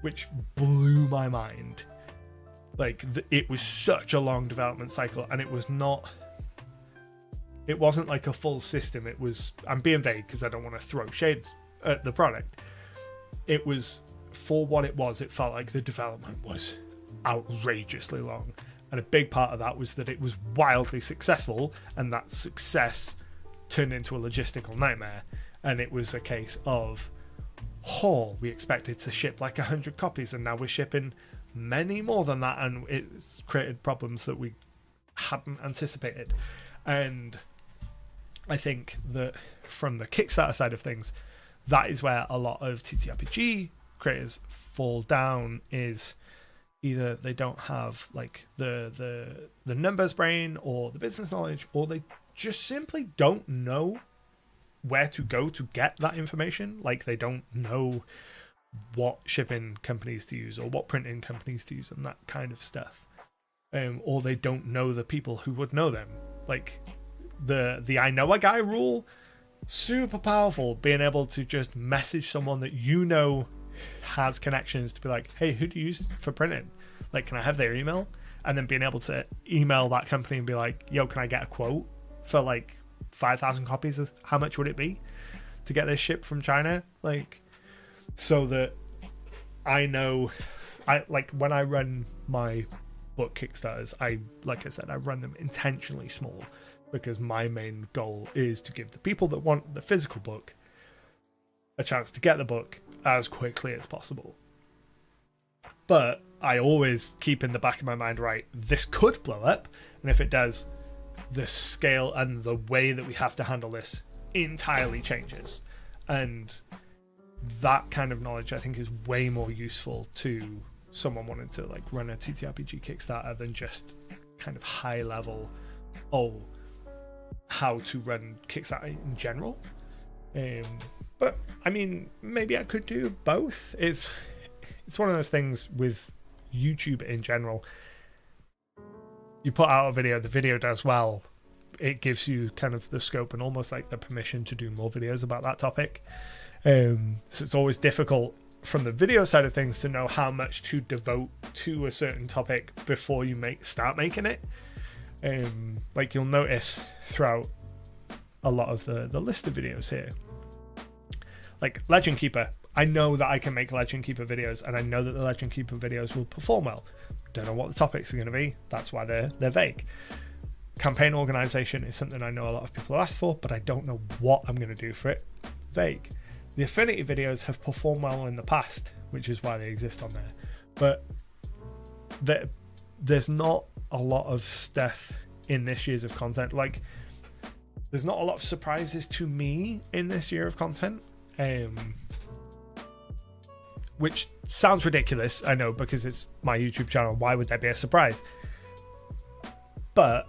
which blew my mind. Like, it was such a long development cycle, and it wasn't like a full system. It was, I'm being vague because I don't want to throw shade at the product. It was, for what it was, it felt like the development was outrageously long. And a big part of that was that it was wildly successful, and that success turned into a logistical nightmare. And it was a case of, we expected to ship like 100 copies, and now we're shipping many more than that, and it's created problems that we hadn't anticipated. And I think that from the Kickstarter side of things, that is where a lot of TTRPG creators fall down, is either they don't have like the numbers brain or the business knowledge, or they just simply don't know where to go to get that information. Like, they don't know what shipping companies to use or what printing companies to use and that kind of stuff. Or they don't know the people who would know them. Like, the I know a guy rule, super powerful, being able to just message someone that you know has connections to be like, hey, who do you use for printing? Like, can I have their email? And then being able to email that company and be like, yo, can I get a quote for like 5,000 copies? Of how much would it be to get this shipped from China? Like, so that I know, like when I run my book Kickstarters, like I said, I run them intentionally small, because my main goal is to give the people that want the physical book a chance to get the book as quickly as possible. But I always keep in the back of my mind, right, this could blow up, and if it does, the scale and the way that we have to handle this entirely changes. And that kind of knowledge, I think, is way more useful to someone wanting to like run a TTRPG Kickstarter than just kind of high level, how to run Kickstarter in general. But I mean, maybe I could do both. It's one of those things with YouTube in general. You put out a video, the video does well, it gives you kind of the scope and almost like the permission to do more videos about that topic. So it's always difficult from the video side of things to know how much to devote to a certain topic before you start making it. Like, you'll notice throughout a lot of the list of videos here, like Legend Keeper, I know that I can make Legend Keeper videos, and I know that the Legend Keeper videos will perform well. Don't know what the topics are going to be. That's why they're vague. Campaign organization is something I know a lot of people ask for, but I don't know what I'm going to do for it. Vague. The Affinity videos have performed well in the past, which is why they exist on there. But there's not a lot of stuff in this year's of content. Like, there's not a lot of surprises to me in this year of content. Which sounds ridiculous, I know, because it's my YouTube channel. Why would there be a surprise? But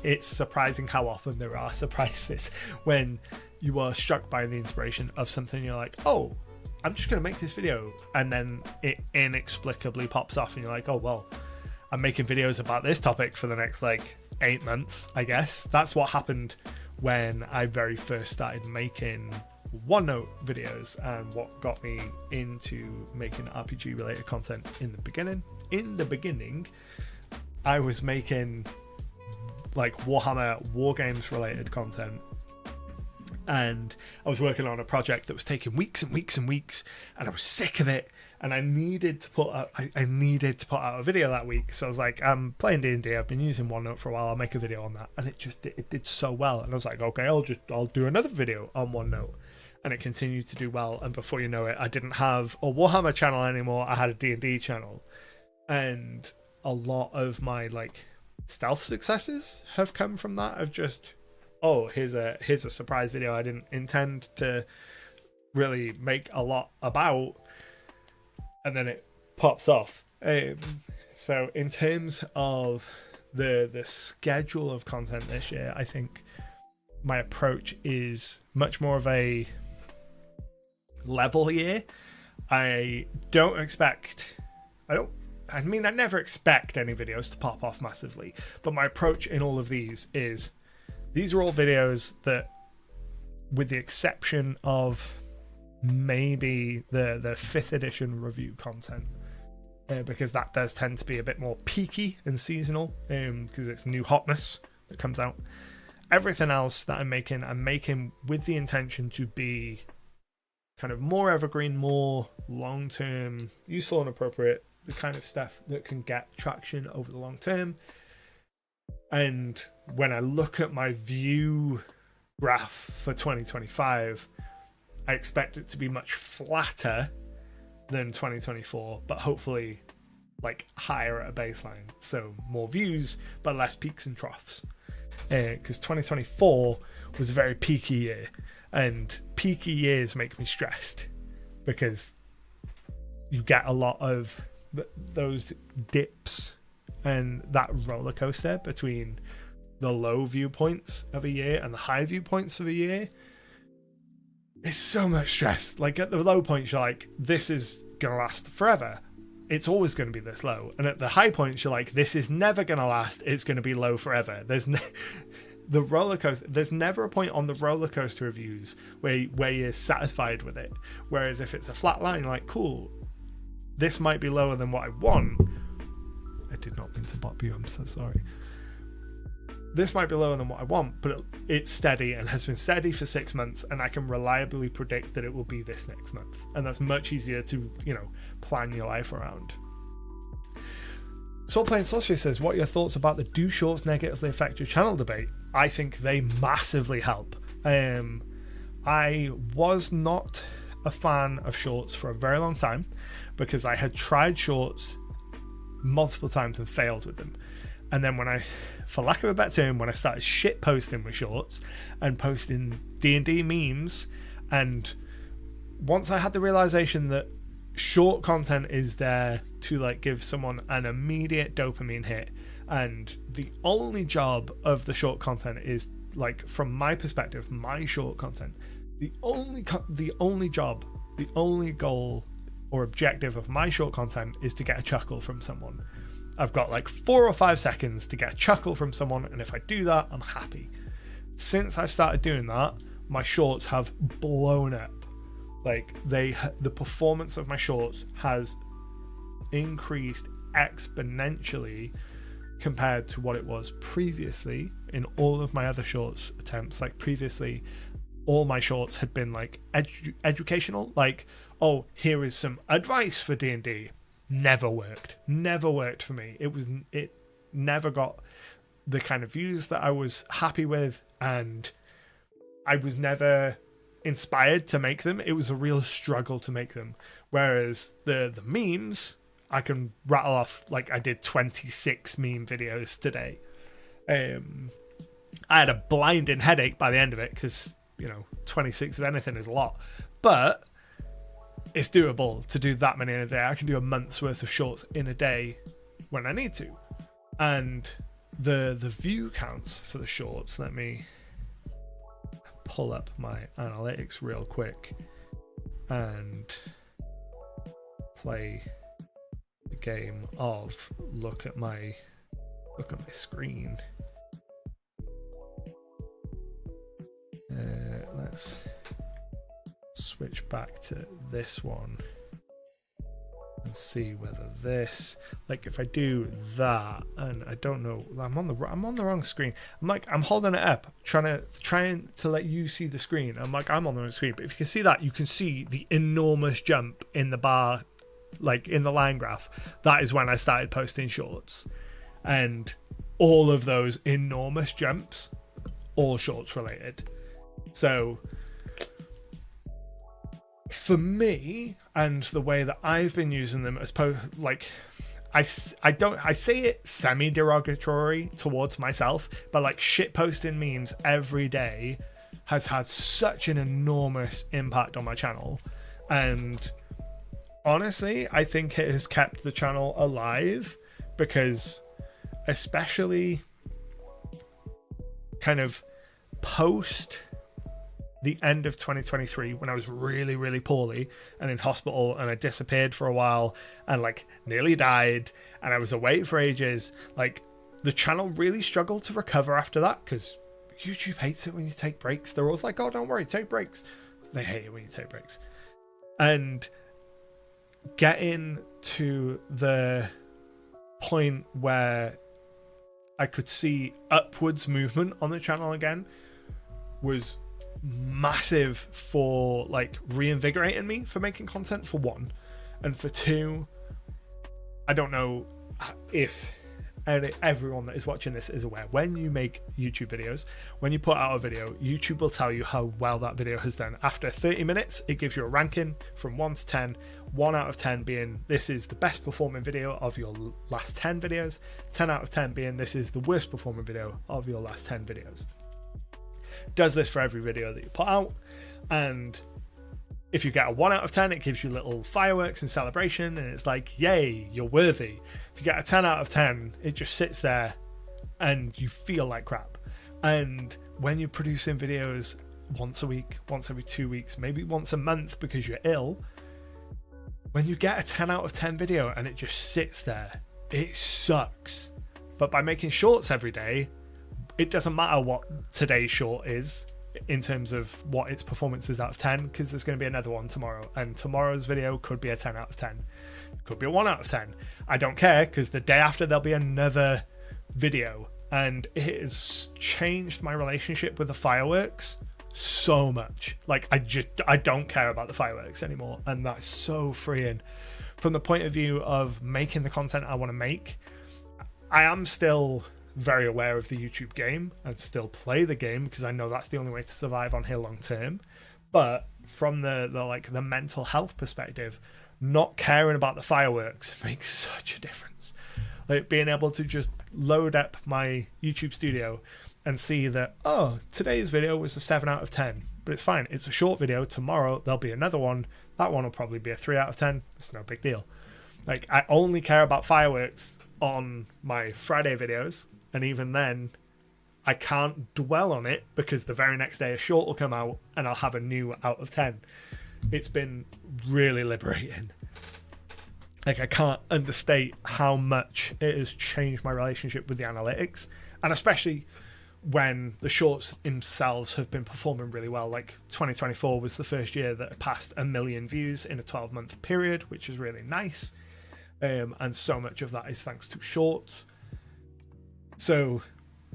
it's surprising how often there are surprises when you are struck by the inspiration of something. You're like, oh, I'm just going to make this video. And then it inexplicably pops off and you're like, oh, well, I'm making videos about this topic for the next like 8 months, I guess. That's what happened when I very first started making OneNote videos, and what got me into making RPG related content in the beginning. In the beginning, I was making like Warhammer War Games related content, and I was working on a project that was taking weeks and weeks and weeks, and I was sick of it, and I needed to put out a video that week. So I was like, I'm playing D&D, I've been using OneNote for a while, I'll make a video on that. And it did so well, and I was like, okay, I'll do another video on OneNote. And it continued to do well, and before you know it, I didn't have a Warhammer channel anymore, I had a D&D channel. And a lot of my like stealth successes have come from that, of just oh, here's a surprise video I didn't intend to really make a lot about, and then it pops off. So in terms of the schedule of content this year, I think my approach is much more of a level year. I never expect any videos to pop off massively, but my approach in all of these are all videos that, with the exception of maybe the 5th edition review content, because that does tend to be a bit more peaky and seasonal, because it's new hotness that comes out. Everything else that I'm making with the intention to be kind of more evergreen, more long-term, useful and appropriate, the kind of stuff that can get traction over the long term. And when I look at my view graph for 2025, I expect it to be much flatter than 2024, but hopefully like higher at a baseline. So more views, but less peaks and troughs. Because 2024 was a very peaky year, and peaky years make me stressed because you get a lot of those dips and that roller coaster between the low viewpoints of a year and the high viewpoints of a year. It's so much stress. Like at the low points, you're like, this is gonna last forever. It's always going to be this low. And at the high points, you're like, this is never going to last. It's going to be low forever. The roller coaster. There's never a point on the roller coaster reviews where you're satisfied with it. Whereas if it's a flat line, like, cool, this might be lower than what I want. I did not mean to bop you. I'm so sorry. This might be lower than what I want, but it's steady and has been steady for 6 months, and I can reliably predict that it will be this next month. And that's much easier to, plan your life around. Soul Playing Sorcery says, what are your thoughts about the do shorts negatively affect your channel debate? I think they massively help. I was not a fan of shorts for a very long time because I had tried shorts multiple times and failed with them. And then for lack of a better term, when I started shit posting with shorts and posting D&D memes, and once I had the realization that short content is there to like give someone an immediate dopamine hit, and the only job of the short content is, like, from my perspective, my short content, the only goal or objective of my short content is to get a chuckle from someone. I've got like 4 or 5 seconds to get a chuckle from someone, and if I do that, I'm happy. Since I've started doing that, my shorts have blown up. Like, the performance of my shorts has increased exponentially compared to what it was previously in all of my other shorts attempts. Like, previously, all my shorts had been like educational, like, oh, here is some advice for D&D. Never worked for me. It never got the kind of views that I was happy with, and I was never inspired to make them. It was a real struggle to make them. Whereas the memes, I can rattle off, like, I did 26 meme videos today. I had a blinding headache by the end of it because 26 of anything is a lot, but it's doable to do that many in a day. I can do a month's worth of shorts in a day when I need to. And the view counts for the shorts, let me pull up my analytics real quick and play the game of look at my screen. Let's switch back to this one and see whether this, like, if I do that, and I don't know, I'm on the wrong screen. I'm holding it up, trying to let you see the screen. I'm on the wrong screen, but if you can see that, you can see the enormous jump in the bar, like in the line graph. That is when I started posting shorts, and all of those enormous jumps, all shorts related. So for me, and the way that I've been using them, I say it semi-derogatory towards myself, but like shit posting memes every day has had such an enormous impact on my channel. And honestly, I think it has kept the channel alive, because especially kind of post the end of 2023, when I was really, really poorly and in hospital, and I disappeared for a while and like nearly died, and I was away for ages, like the channel really struggled to recover after that, because YouTube hates it when you take breaks. They're always like, oh, don't worry, take breaks. They hate it when you take breaks. And getting to the point where I could see upwards movement on the channel again was massive for like reinvigorating me for making content, for one. And for two, I don't know if everyone that is watching this is aware, when you make YouTube videos, when you put out a video, YouTube will tell you how well that video has done. After 30 minutes, it gives you a ranking from 1 to 10, 1 out of 10 being this is the best performing video of your last 10 videos, 10 out of 10 being this is the worst performing video of your last 10 videos. Does this for every video that you put out, and if you get a 1 out of 10, it gives you little fireworks and celebration, and it's like, yay, you're worthy. If you get a 10 out of 10, it just sits there and you feel like crap. And when you're producing videos once a week, once every 2 weeks, maybe once a month because you're ill, when you get a 10 out of 10 video and it just sits there, it sucks. But by making shorts every day, it doesn't matter what today's short is in terms of what its performance is out of 10, because there's going to be another one tomorrow, and tomorrow's video could be a 10 out of 10, could be a 1 out of 10. I don't care, because the day after there'll be another video, and it has changed my relationship with the fireworks so much. Like I don't care about the fireworks anymore, and that's so freeing. From the point of view of making the content I want to make, I am still very aware of the YouTube game and still play the game, because I know that's the only way to survive on here long term. But from the mental health perspective, not caring about the fireworks makes such a difference. Like being able to just load up my YouTube studio and see that, oh, today's video was a 7 out of 10, but it's fine, it's a short video. Tomorrow there'll be another one, that one will probably be a 3 out of 10. It's no big deal. Like I only care about fireworks on my Friday videos, and even then I can't dwell on it, because the very next day a short will come out and I'll have a new out of 10. It's been really liberating. Like I can't understate how much it has changed my relationship with the analytics, and especially when the shorts themselves have been performing really well. Like 2024 was the first year that it passed 1 million views in a 12-month period, which is really nice. And so much of that is thanks to shorts. So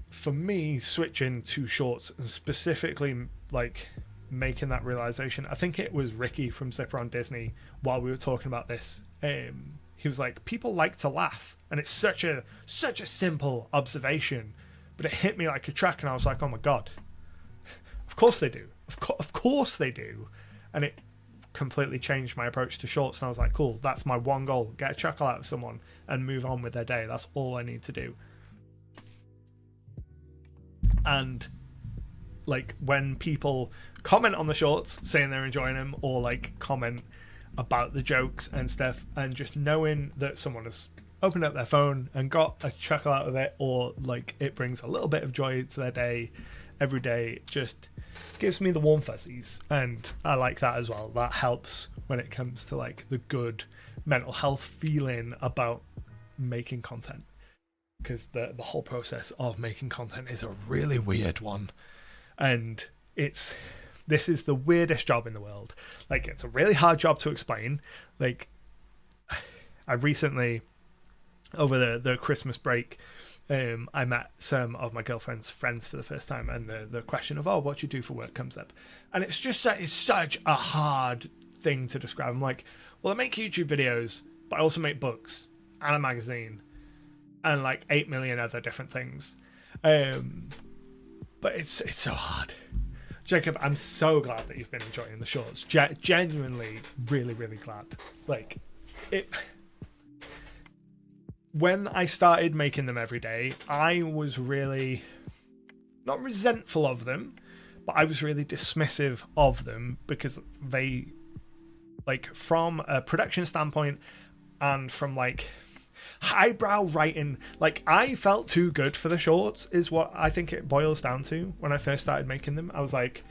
for me, switching to shorts and specifically like making that realization, I think it was Ricky from Zipper on Disney, while we were talking about this, he was like, people like to laugh, and it's such a simple observation, but it hit me like a truck, and I was like, oh my god, of course they do, of course they do. And it completely changed my approach to shorts, and I was like, cool, that's my one goal, get a chuckle out of someone and move on with their day. That's all I need to do. And like when people comment on the shorts saying they're enjoying them, or like comment about the jokes and stuff, and just knowing that someone has opened up their phone and got a chuckle out of it, or like it brings a little bit of joy to their day every day, just gives me the warm fuzzies. And I like that as well. That helps when it comes to like the good mental health feeling about making content, because the whole process of making content is a really weird one, and this is the weirdest job in the world. Like it's a really hard job to explain. Like I recently, over the Christmas break, I met some of my girlfriend's friends for the first time, and the question of, oh, what do you do for work comes up, and it's such a hard thing to describe. I'm like, well, I make YouTube videos, but I also make books and a magazine and like 8 million other different things. But it's so hard. Jacob, I'm so glad that you've been enjoying the shorts. Genuinely, really, really glad. Like, when I started making them every day, I was really not resentful of them, but I was really dismissive of them because they, like, from a production standpoint and from like highbrow writing, like, I felt too good for the shorts is what I think it boils down to. When I first started making them, I was like,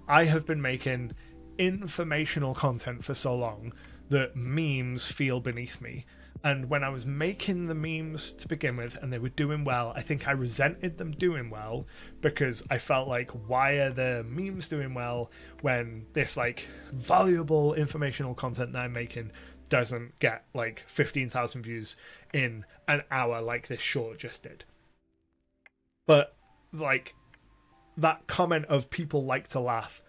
I have been making informational content for so long that memes feel beneath me. And when I was making the memes to begin with and they were doing well, I think I resented them doing well because I felt like, why are the memes doing well when this like valuable informational content that I'm making doesn't get like 15,000 views in an hour like this short just did? But like that comment of people like to laugh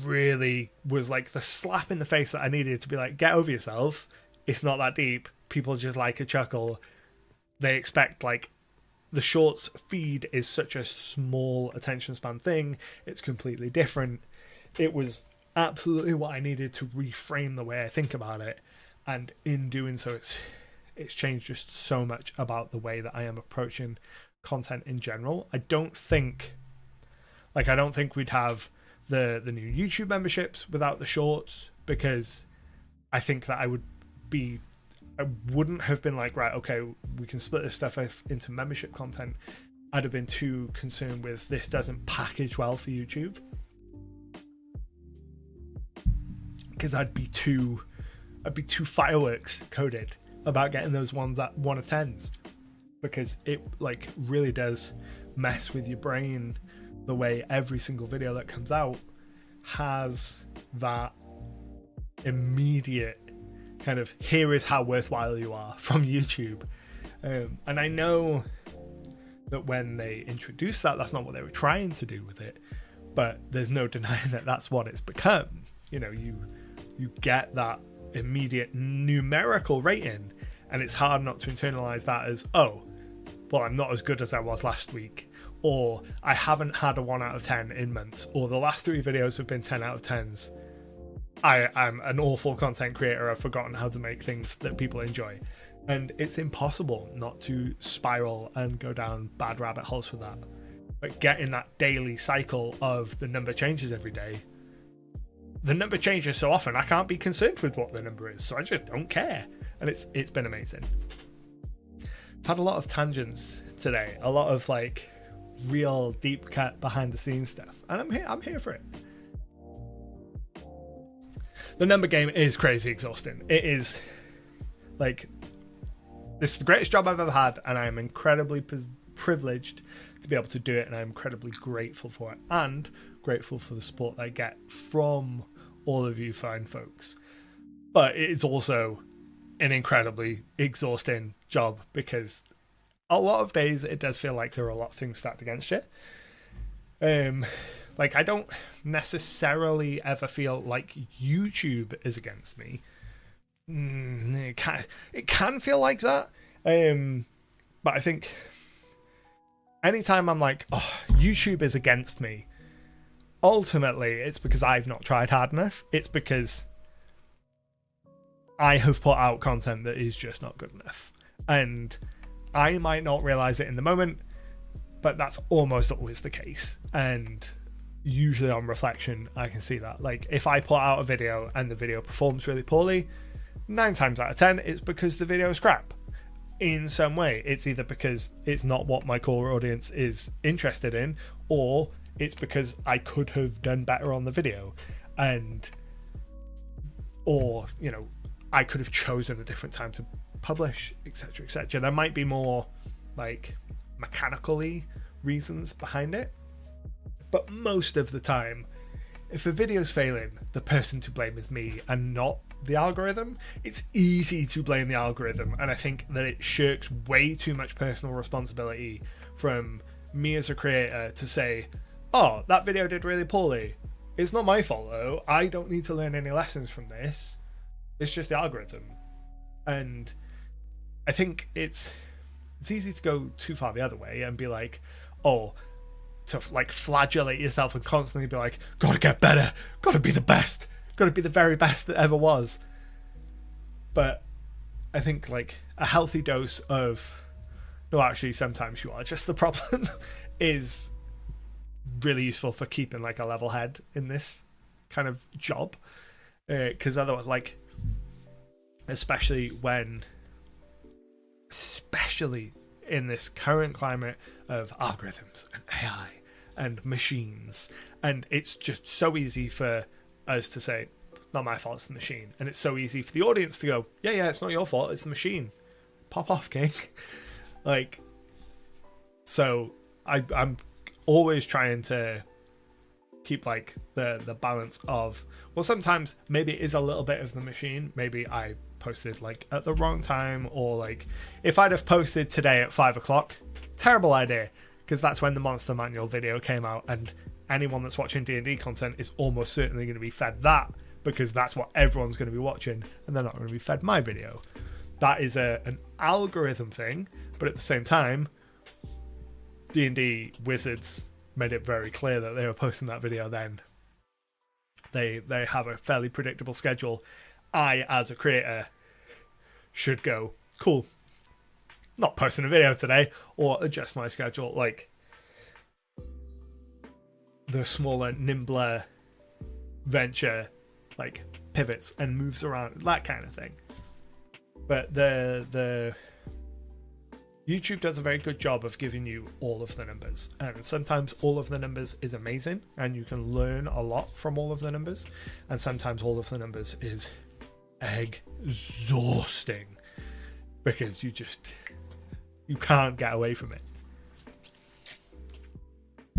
really was like the slap in the face that I needed to be like, get over yourself. It's not that deep. People just like a chuckle. They expect, like, the shorts feed is such a small attention span thing. It's completely different. It was absolutely what I needed to reframe the way I think about it. And in doing so, it's changed just so much about the way that I am approaching content in general. I don't think we'd have the new YouTube memberships without the shorts, because I think that I wouldn't have been like, right, okay, we can split this stuff into membership content. I'd have been too concerned with this doesn't package well for YouTube, because I'd be too fireworks coded about getting those ones that 1 of 10s, because it like really does mess with your brain the way every single video that comes out has that immediate kind of, here is how worthwhile you are from YouTube. And I know that when they introduced that's not what they were trying to do with it, but there's no denying that that's what it's become. You know, you get that immediate numerical rating, and it's hard not to internalize that as, oh, well, I'm not as good as I was last week, or I haven't had a 1 out of 10 in months, or the last 3 videos have been 10 out of 10s. I'm an awful content creator. I've forgotten how to make things that people enjoy. And it's impossible not to spiral and go down bad rabbit holes for that. But getting that daily cycle of the number changes every day, the number changes so often, I can't be concerned with what the number is. So I just don't care. And it's been amazing. I've had a lot of tangents today, a lot of like real deep cut behind the scenes stuff. And I'm here for it. The number game is crazy exhausting. It is like, this is the greatest job I've ever had, and I am incredibly privileged to be able to do it, and I'm incredibly grateful for it, and grateful for the support that I get from all of you fine folks. But it's also an incredibly exhausting job, because a lot of days it does feel like there are a lot of things stacked against you. Like, I don't necessarily ever feel like YouTube is against me. It can feel like that. But I think anytime I'm like, oh, YouTube is against me, ultimately it's because I've not tried hard enough. It's because I have put out content that is just not good enough. And I might not realize it in the moment, but that's almost always the case. And usually on reflection, I can see that. Like, if I put out a video and the video performs really poorly, 9 times out of 10, it's because the video is crap. In some way, it's either because it's not what my core audience is interested in, or it's because I could have done better on the video, or, you know, I could have chosen a different time to publish, etc., etc. There might be more like mechanically reasons behind it. But most of the time, if a video's failing, the person to blame is me and not the algorithm. It's easy to blame the algorithm, and I think that it shirks way too much personal responsibility from me as a creator to say, oh, that video did really poorly. It's not my fault though. I don't need to learn any lessons from this. It's just the algorithm. And I think it's easy to go too far the other way and be like, oh, to like flagellate yourself and constantly be like, gotta get better, gotta be the best, gotta be the very best that ever was. But I think like a healthy dose of, no, actually sometimes you are just the problem, is really useful for keeping like a level head in this kind of job, because otherwise, like, especially in this current climate of algorithms and AI and machines, and it's just so easy for us to say, not my fault, it's the machine, and it's so easy for the audience to go, yeah, it's not your fault, it's the machine, pop off, king. Like, so I'm always trying to keep like the balance of, well, sometimes maybe it is a little bit of the machine, maybe I posted like at the wrong time, or like if I'd have posted today at 5 o'clock, terrible idea, because that's when the Monster Manual video came out, and anyone that's watching D&D content is almost certainly going to be fed that, because that's what everyone's going to be watching, and they're not going to be fed my video. That is an algorithm thing, but at the same time, D&D Wizards made it very clear that they were posting that video then. They have a fairly predictable schedule. I, as a creator, should go, cool, not posting a video today, or adjust my schedule, like the smaller, nimbler venture like pivots and moves around, that kind of thing. But the YouTube does a very good job of giving you all of the numbers, and sometimes all of the numbers is amazing and you can learn a lot from all of the numbers, and sometimes all of the numbers is exhausting because you can't get away from it.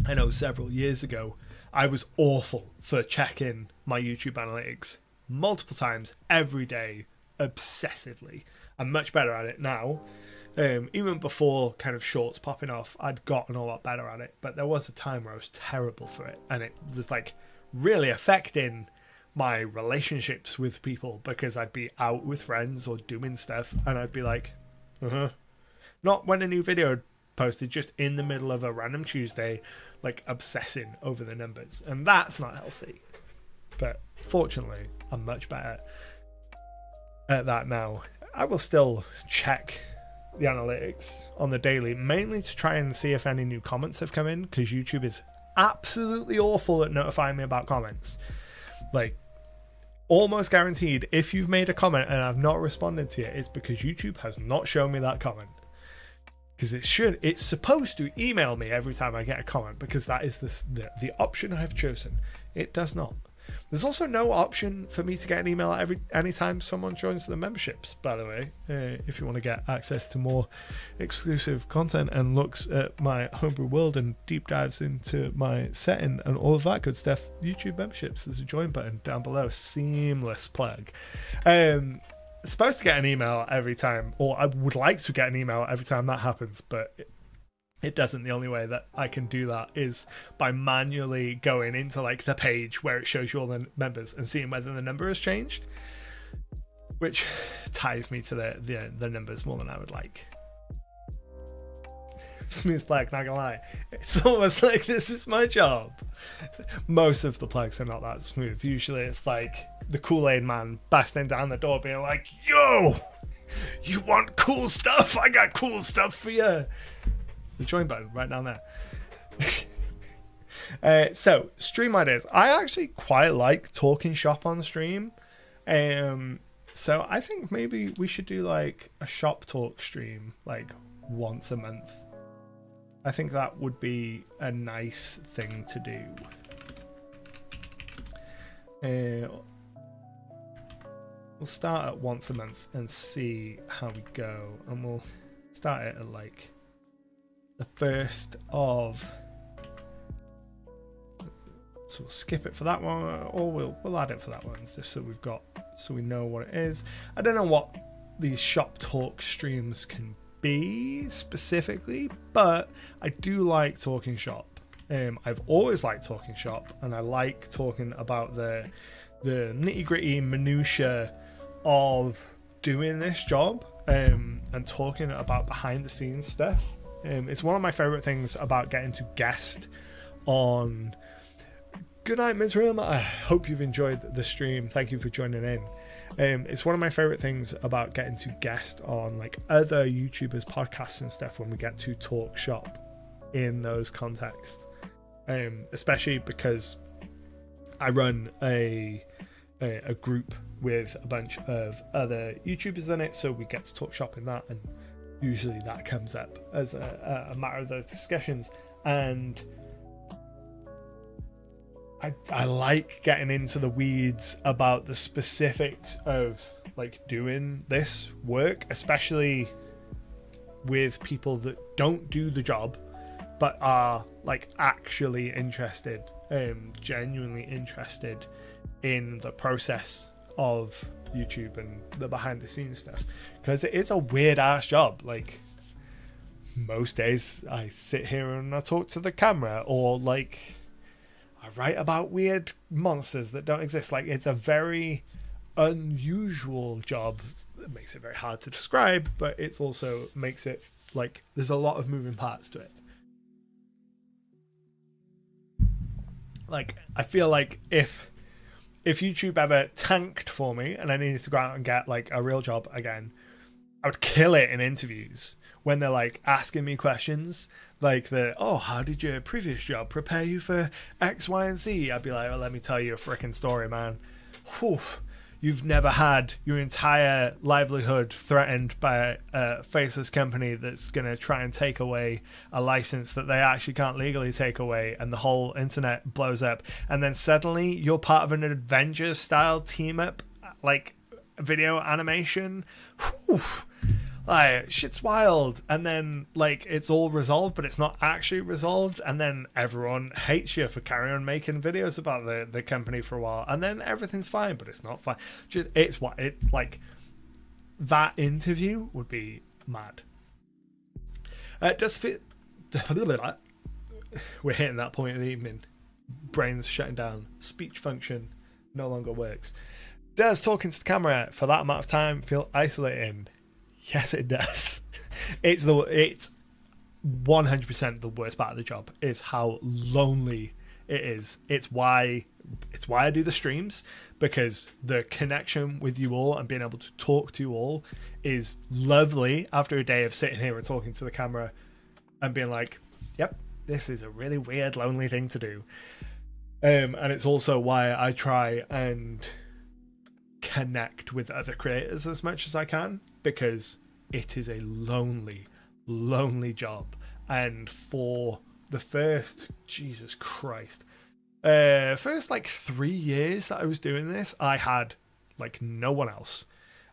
I know several years ago I was awful for checking my YouTube analytics multiple times every day, obsessively. I'm much better at it now. Even before kind of shorts popping off, I'd gotten a lot better at it, but there was a time where I was terrible for it, and it was like really affecting my relationships with people, because I'd be out with friends or doing stuff and I'd be like, not when a new video posted, just in the middle of a random Tuesday, like obsessing over the numbers, and that's not healthy. But fortunately, I'm much better at that now. I will still check the analytics on the daily, mainly to try and see if any new comments have come in, because YouTube is absolutely awful at notifying me about comments. Like, almost guaranteed, if you've made a comment and I've not responded to it, it's because YouTube has not shown me that comment. Because it's supposed to email me every time I get a comment, because that is the option I have chosen. It does not. There's also no option for me to get an email anytime someone joins the memberships, by the way. If you want to get access to more exclusive content and looks at my homebrew world and deep dives into my setting and all of that good stuff, YouTube memberships, there's a join button down below. Seamless plug. Supposed to get an email every time, or I would like to get an email every time that happens, but it doesn't. The only way that I can do that is by manually going into like the page where it shows you all the members and seeing whether the number has changed, which ties me to the numbers more than I would like. Smooth plug, not gonna lie, it's almost like this is my job. Most of the plugs are not that smooth. Usually it's like the Kool-Aid man busting down the door being like, yo, you want cool stuff? I got cool stuff for you. The join button right down there. So stream ideas. I actually quite like talking shop on stream. So I think maybe we should do like a shop talk stream like once a month. I think that would be a nice thing to do. We'll start at once a month and see how we go, and we'll start it at like the 1st of, so we'll skip it for that one, or we'll add it for that one, just so we know what it is. I don't know what these shop talk streams can be specifically, but I do like talking shop. I've always liked talking shop, and I like talking about the nitty-gritty minutiae of doing this job, and talking about behind the scenes stuff. It's one of my favorite things about getting to guest on Good night, Mizraim. I hope you've enjoyed the stream. Thank you for joining in. It's one of my favorite things about getting to guest on like other YouTubers, podcasts and stuff when we get to talk shop in those contexts. Especially because I run a group with a bunch of other YouTubers in it, so we get to talk shop in that, and usually that comes up as a matter of those discussions. And I like getting into the weeds about the specifics of like doing this work, especially with people that don't do the job but are like actually interested, genuinely interested in the process of YouTube and the behind the scenes stuff, because it is a weird ass job. Like most days I sit here and I talk to the camera, or like I write about weird monsters that don't exist. Like it's a very unusual job. It makes it very hard to describe, but it's also makes it like there's a lot of moving parts to it. Like I feel like if YouTube ever tanked for me and I needed to go out and get like a real job again, I would kill it in interviews when they're like asking me questions like how did your previous job prepare you for X, Y, and Z? I'd be like, well, let me tell you a freaking story, man. Whew. You've never had your entire livelihood threatened by a faceless company that's going to try and take away a license that they actually can't legally take away, and the whole internet blows up, and then suddenly you're part of an Avengers style team up like video animation. Whew. Like shit's wild. And then like it's all resolved, but it's not actually resolved, and then everyone hates you for carrying on making videos about the company for a while, and then everything's fine, but it's not fine. It's what it like. That interview would be mad. Does fit. We're hitting that point of the evening. Brains shutting down. Speech function no longer works. Does talking to the camera for that amount of time feel isolating? Yes, it does. It's 100% the worst part of the job is how lonely it is. It's why I do the streams, because the connection with you all and being able to talk to you all is lovely after a day of sitting here and talking to the camera and being like, yep, this is a really weird, lonely thing to do. And it's also why I try and connect with other creators as much as I can, because it is a lonely job. And for the first first like 3 years that I was doing this, I had like no one else,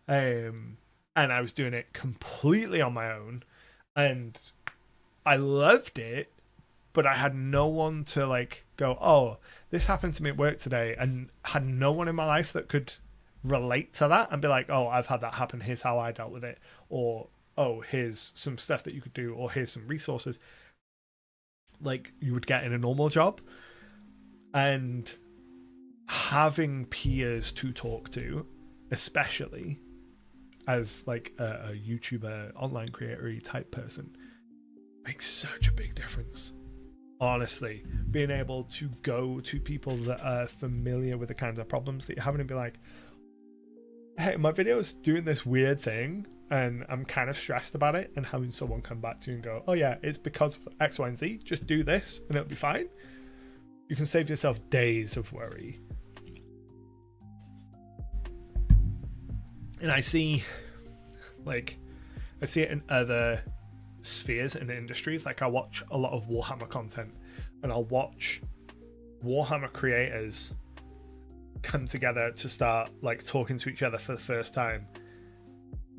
and I was doing it completely on my own, and I loved it, but I had no one to like go, oh, this happened to me at work today, and had no one in my life that could relate to that and be like, oh, I've had that happen, here's how I dealt with it, or oh, here's some stuff that you could do, or here's some resources like you would get in a normal job. And having peers to talk to, especially as like a YouTuber, online creator type person, makes such a big difference. Honestly, being able to go to people that are familiar with the kinds of problems that you're having and be like, hey, my video is doing this weird thing and I'm kind of stressed about it, and having someone come back to you and go, oh yeah, it's because of X, Y, and Z, just do this and it'll be fine. You can save yourself days of worry. And I see it in other spheres and industries. Like I watch a lot of Warhammer content, and I'll watch Warhammer creators come together to start like talking to each other for the first time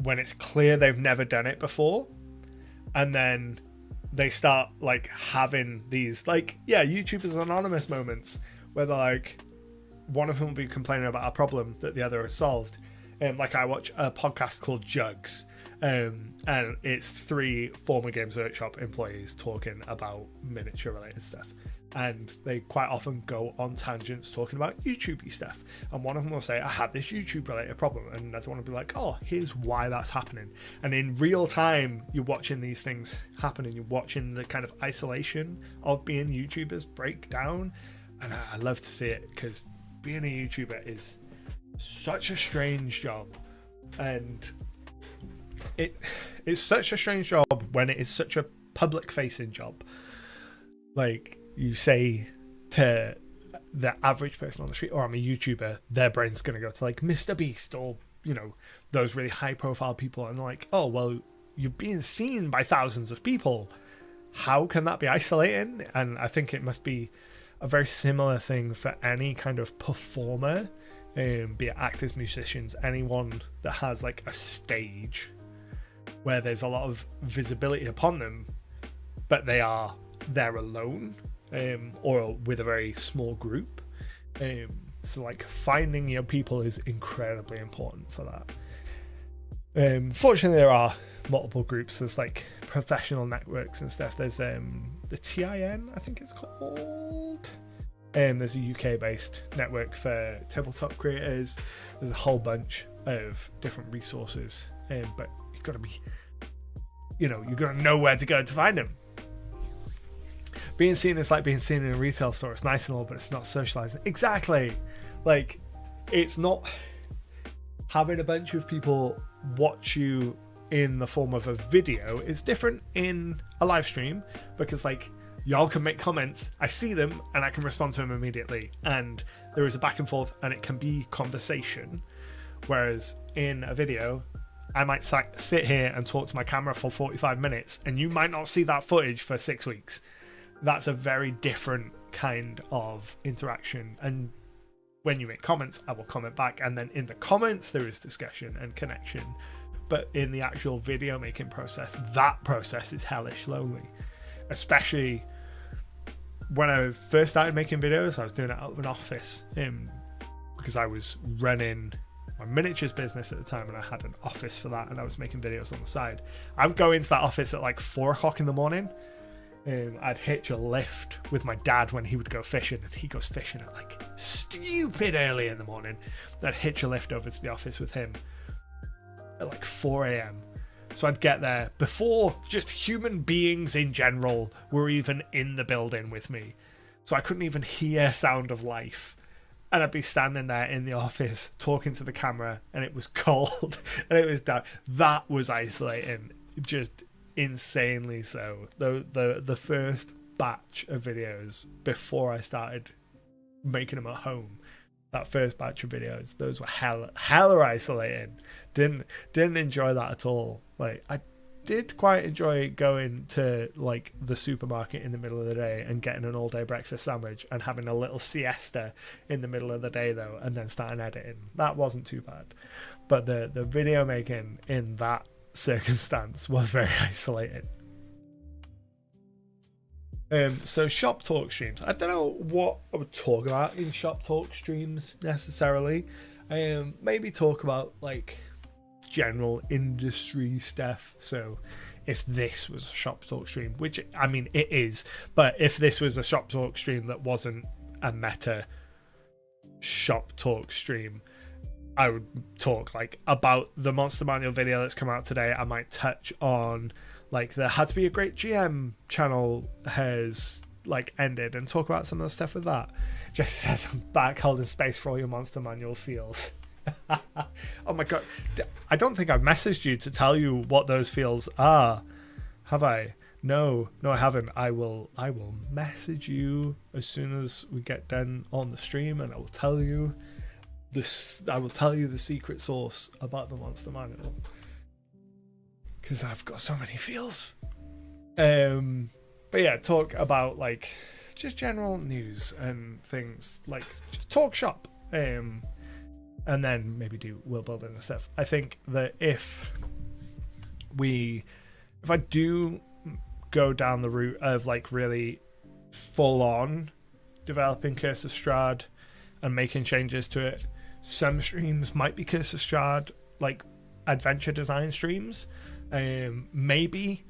when it's clear they've never done it before, and then they start like having these like YouTubers Anonymous moments where they're like, one of them will be complaining about a problem that the other has solved. Like I watch a podcast called Jugs, and it's 3 former Games Workshop employees talking about miniature related stuff, and they quite often go on tangents talking about YouTube-y stuff, and one of them will say, I had this YouTube related problem, and another one will be like, oh, here's why that's happening. And in real time you're watching these things happen, and you're watching the kind of isolation of being YouTubers break down, and I love to see it, because being a YouTuber is such a strange job, and it's such a strange job when it is such a public facing job. Like, you say to the average person on the street, I'm a YouTuber, their brain's gonna go to like Mr. Beast, or those really high profile people, and they're like, oh well, you're being seen by thousands of people, how can that be isolating? And I think it must be a very similar thing for any kind of performer, be it actors, musicians, anyone that has like a stage where there's a lot of visibility upon them, but they are there alone, or with a very small group. So like finding your people is incredibly important for that. Fortunately, there are multiple groups. There's like professional networks and stuff. There's the TIN, I think it's called. There's a UK based network for tabletop creators. There's a whole bunch of different resources, but you've got to be, you've got to know where to go to find them. Being seen is like being seen in a retail store. It's nice and all, but it's not socializing. Exactly. Like, it's not having a bunch of people watch you in the form of a video. It's different in a live stream, because like, y'all can make comments, I see them, and I can respond to them immediately, and there is a back and forth, and it can be conversation. Whereas in a video, I might sit here and talk to my camera for 45 minutes, and you might not see that footage for 6 weeks. That's a very different kind of interaction. And when you make comments, I will comment back, and then in the comments there is discussion and connection. But in the actual video making process, that process is hellish lonely. Especially when I first started making videos, I was doing it out of an office, because I was running my miniatures business at the time, and I had an office for that, and I was making videos on the side. I would go into that office at like 4 o'clock in the morning. I'd hitch a lift with my dad when he would go fishing, and he goes fishing at like stupid early in the morning. I'd hitch a lift over to the office with him at like 4 a.m. So I'd get there before just human beings in general were even in the building with me. So I couldn't even hear sound of life. And I'd be standing there in the office talking to the camera, and it was cold and it was dark. That was isolating, just insanely so. The first batch of videos before I started making them at home, that first batch of videos, those were hella isolating. Didn't enjoy that at all. Like, I did quite enjoy going to like the supermarket in the middle of the day and getting an all-day breakfast sandwich and having a little siesta in the middle of the day though, and then starting editing. That wasn't too bad. But the video making in that circumstance was very isolating. So shop talk streams, I don't know what I would talk about in shop talk streams necessarily. Maybe talk about like general industry stuff. So if this was a shop talk stream, which I mean it is, but if this was a shop talk stream that wasn't a meta shop talk stream, I would talk like about the Monster Manual video that's come out today. I might touch on like the Had to Be a Great GM channel has like ended, and talk about some of the stuff with that. Just says I'm back holding space for all your Monster Manual feels. Oh my god, I don't think I've messaged you to tell you what those feels are, have I? No, I haven't. I will message you as soon as we get done on the stream, and I will tell you this. I will tell you the secret sauce about the Monster Manual, because I've got so many feels. But yeah, talk about like just general news and things, like just talk shop. And then maybe do world building and stuff. I think that if I do go down the route of like really full on developing Curse of Strahd and making changes to it, some streams might be Curse of Strahd like adventure design streams. Maybe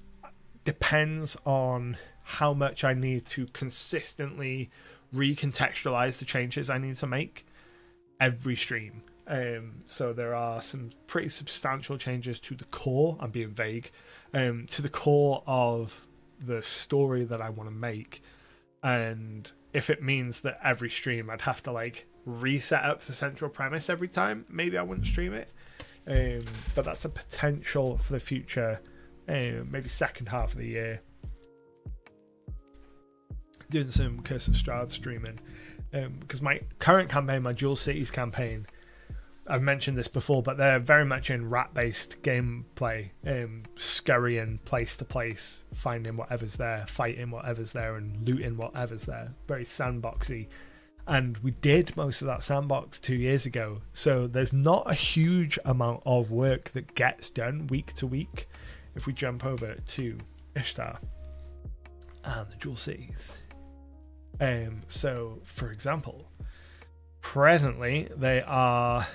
depends on how much I need to consistently recontextualize the changes I need to make every stream. So there are some pretty substantial changes to the core, I'm being vague, to the core of the story that I want to make, and if it means that every stream I'd have to like reset up the central premise every time, maybe I wouldn't stream it. But that's a potential for the future. Maybe second half of the year, doing some Curse of Strahd streaming, because my current campaign, my Dual Cities campaign, I've mentioned this before, but they're very much in rat-based gameplay, scurrying place to place, finding whatever's there, fighting whatever's there, and looting whatever's there. Very sandboxy. And we did most of that sandbox 2 years ago, so there's not a huge amount of work that gets done week to week. If we jump over to Ishtar and the Dual Cities. So, for example, presently they are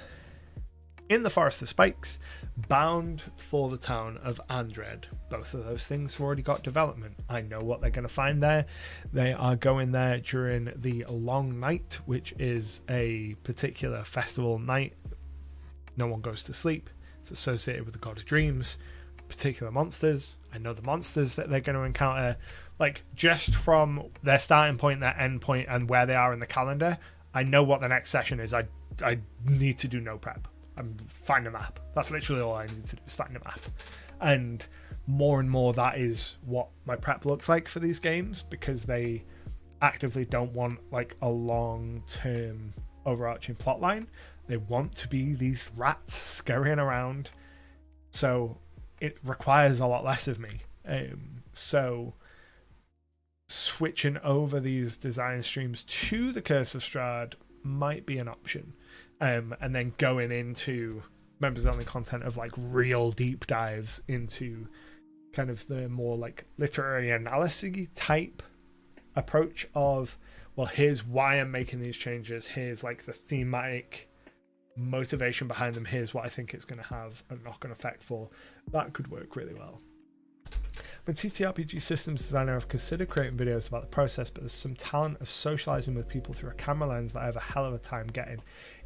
in the Forest of Spikes, bound for the town of Andred. Both of those things have already got development. I know what they're going to find there. They are going there during the Long Night, which is a particular festival night. No one goes to sleep. It's associated with the God of Dreams. Particular monsters. I know the monsters that they're going to encounter, like just from their starting point, their end point, and where they are in the calendar. I know what the next session is. I need to do no prep. I'm find a map. That's literally all I need to do is find a map. And more that is what my prep looks like for these games, because they actively don't want like a long-term overarching plot line. They want to be these rats scurrying around. So it requires a lot less of me. So switching over these design streams to the Curse of Strahd might be an option. And then going into members only content of like real deep dives into kind of the more like literary analysis type approach of, well, here's why I'm making these changes. Here's like the thematic motivation behind them. Here's what I think it's going to have a knock-on effect for. That could work really well. I'm a TTRPG systems designer. I've considered creating videos about the process, but there's some talent of socializing with people through a camera lens that I have a hell of a time getting.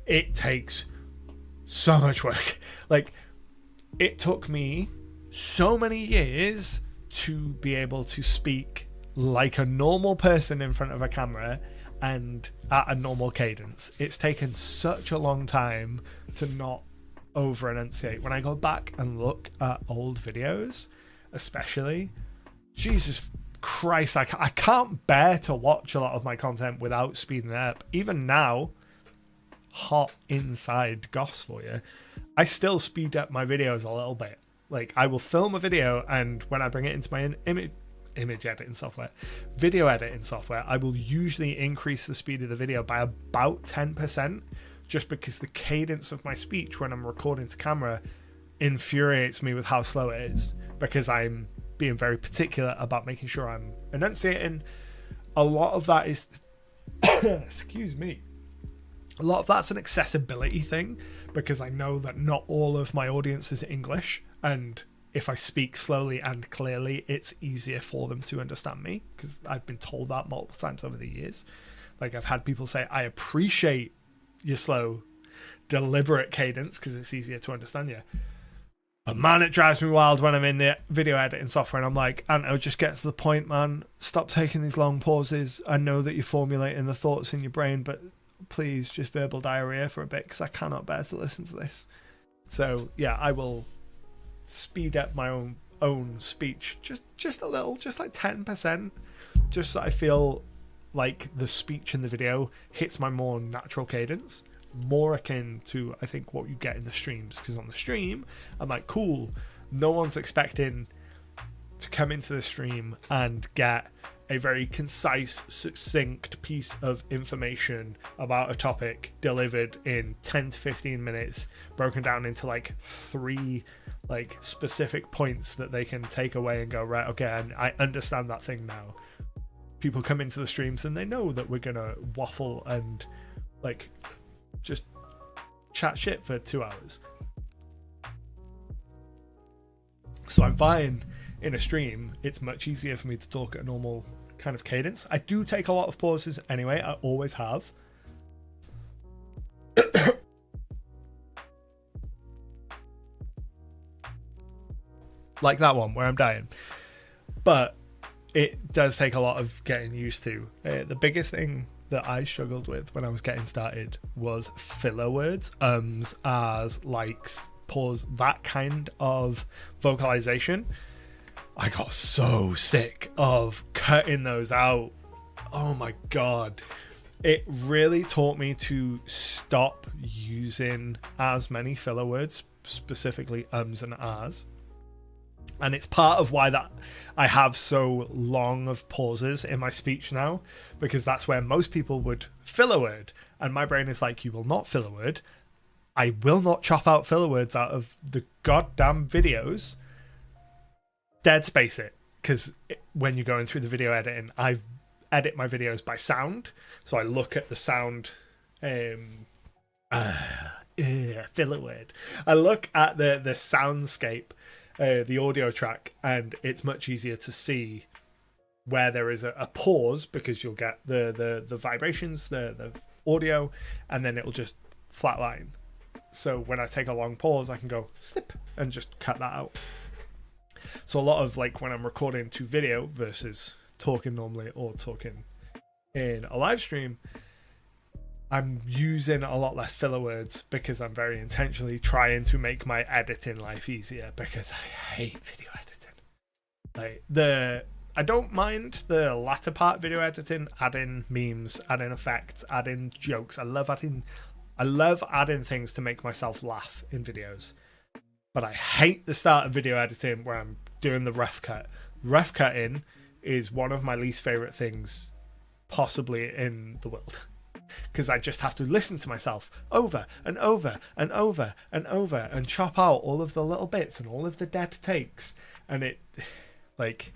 It takes so much work. Like, it took me so many years to be able to speak like a normal person in front of a camera and at a normal cadence. It's taken such a long time to not over enunciate. When I go back and look at old videos, especially, Jesus Christ, I can't bear to watch a lot of my content without speeding it up. Even now, hot inside goss for you, I still speed up my videos a little bit. Like, I will film a video, and when I bring it into my image editing software, video editing software, I will usually increase the speed of the video by about 10%, just because the cadence of my speech when I'm recording to camera infuriates me with how slow it is, because I'm being very particular about making sure I'm enunciating. A lot of that is excuse me, a lot of that's an accessibility thing, because I know that not all of my audience is English, and if I speak slowly and clearly, it's easier for them to understand me, because I've been told that multiple times over the years. Like, I've had people say, I appreciate your slow, deliberate cadence because it's easier to understand you. But man, it drives me wild when I'm in the video editing software and I'm like, Anto, just get to the point, man. Stop taking these long pauses. I know that you're formulating the thoughts in your brain, but please just verbal diarrhea for a bit, because I cannot bear to listen to this. So yeah, I will speed up my own speech just a little, just like 10%, just so I feel like the speech in the video hits my more natural cadence, more akin to, I think, what you get in the streams. Because on the stream, I'm like, cool, no one's expecting to come into the stream and get a very concise, succinct piece of information about a topic delivered in 10 to 15 minutes, broken down into like 3 like specific points that they can take away and go, right, okay, and I understand that thing now. People come into the streams and they know that we're gonna waffle and like just chat shit for 2 hours. So I'm fine in a stream. It's much easier for me to talk at a normal kind of cadence. I do take a lot of pauses anyway. I always have. Like that one where I'm dying. But it does take a lot of getting used to. The biggest thing that I struggled with when I was getting started was filler words, as, likes, pause, that kind of vocalization. I got so sick of cutting those out. Oh my god. It really taught me to stop using as many filler words, specifically and ahs. And it's part of why that I have so long of pauses in my speech now, because that's where most people would fill a word. And my brain is like, you will not fill a word. I will not chop out filler words out of the goddamn videos. Dead space it. Because when you're going through the video editing, I edit my videos by sound. So I look at the sound, filler word. I look at the soundscape, the audio track, and it's much easier to see where there is a pause, because you'll get the vibrations, the audio, and then it'll just flatline. So when I take a long pause, I can go snip and just cut that out. So a lot of, like, when I'm recording to video versus talking normally or talking in a live stream, I'm using a lot less filler words because I'm very intentionally trying to make my editing life easier, because I hate video editing. Like, I don't mind the latter part video editing, adding memes, adding effects, adding jokes. I love adding things to make myself laugh in videos. But I hate the start of video editing where I'm doing the rough cut. Rough cutting is one of my least favorite things possibly in the world, because I just have to listen to myself over and over and over and over and chop out all of the little bits and all of the dead takes. And it, like,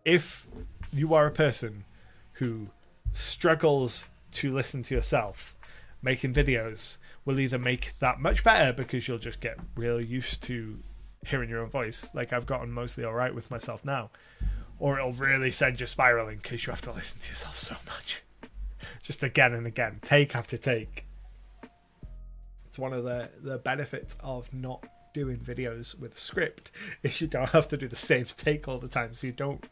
if you are a person who struggles to listen to yourself, making videos will either make that much better because you'll just get real used to hearing your own voice, like I've gotten mostly all right with myself now, or it'll really send you spiraling because you have to listen to yourself so much, just again and again, take after take. It's one of the benefits of not doing videos with a script, is you don't have to do the same take all the time, so you don't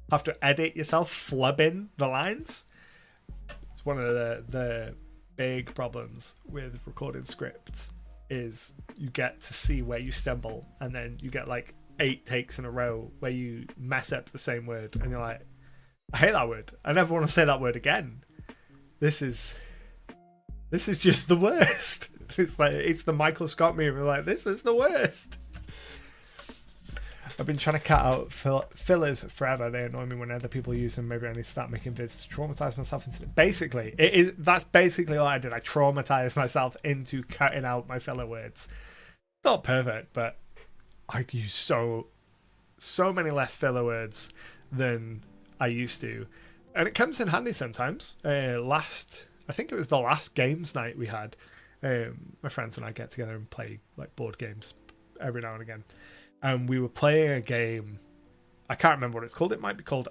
have to edit yourself flubbing the lines. It's one of the big problems with recording scripts, is you get to see where you stumble, and then you get like 8 takes in a row where you mess up the same word, and you're like, I hate that word, I never want to say that word again. This is just the worst. It's like, it's the Michael Scott meme. We're like, this is the worst. I've been trying to cut out fillers forever. They annoy me when other people use them. Maybe I need to start making vids to traumatize myself into it. Basically, that's basically what I did. I traumatized myself into cutting out my filler words. Not perfect, but I use so many less filler words than I used to. And it comes in handy sometimes. I think it was the last games night we had. My friends and I get together and play like board games every now and again. And we were playing a game, I can't remember what it's called. It might be called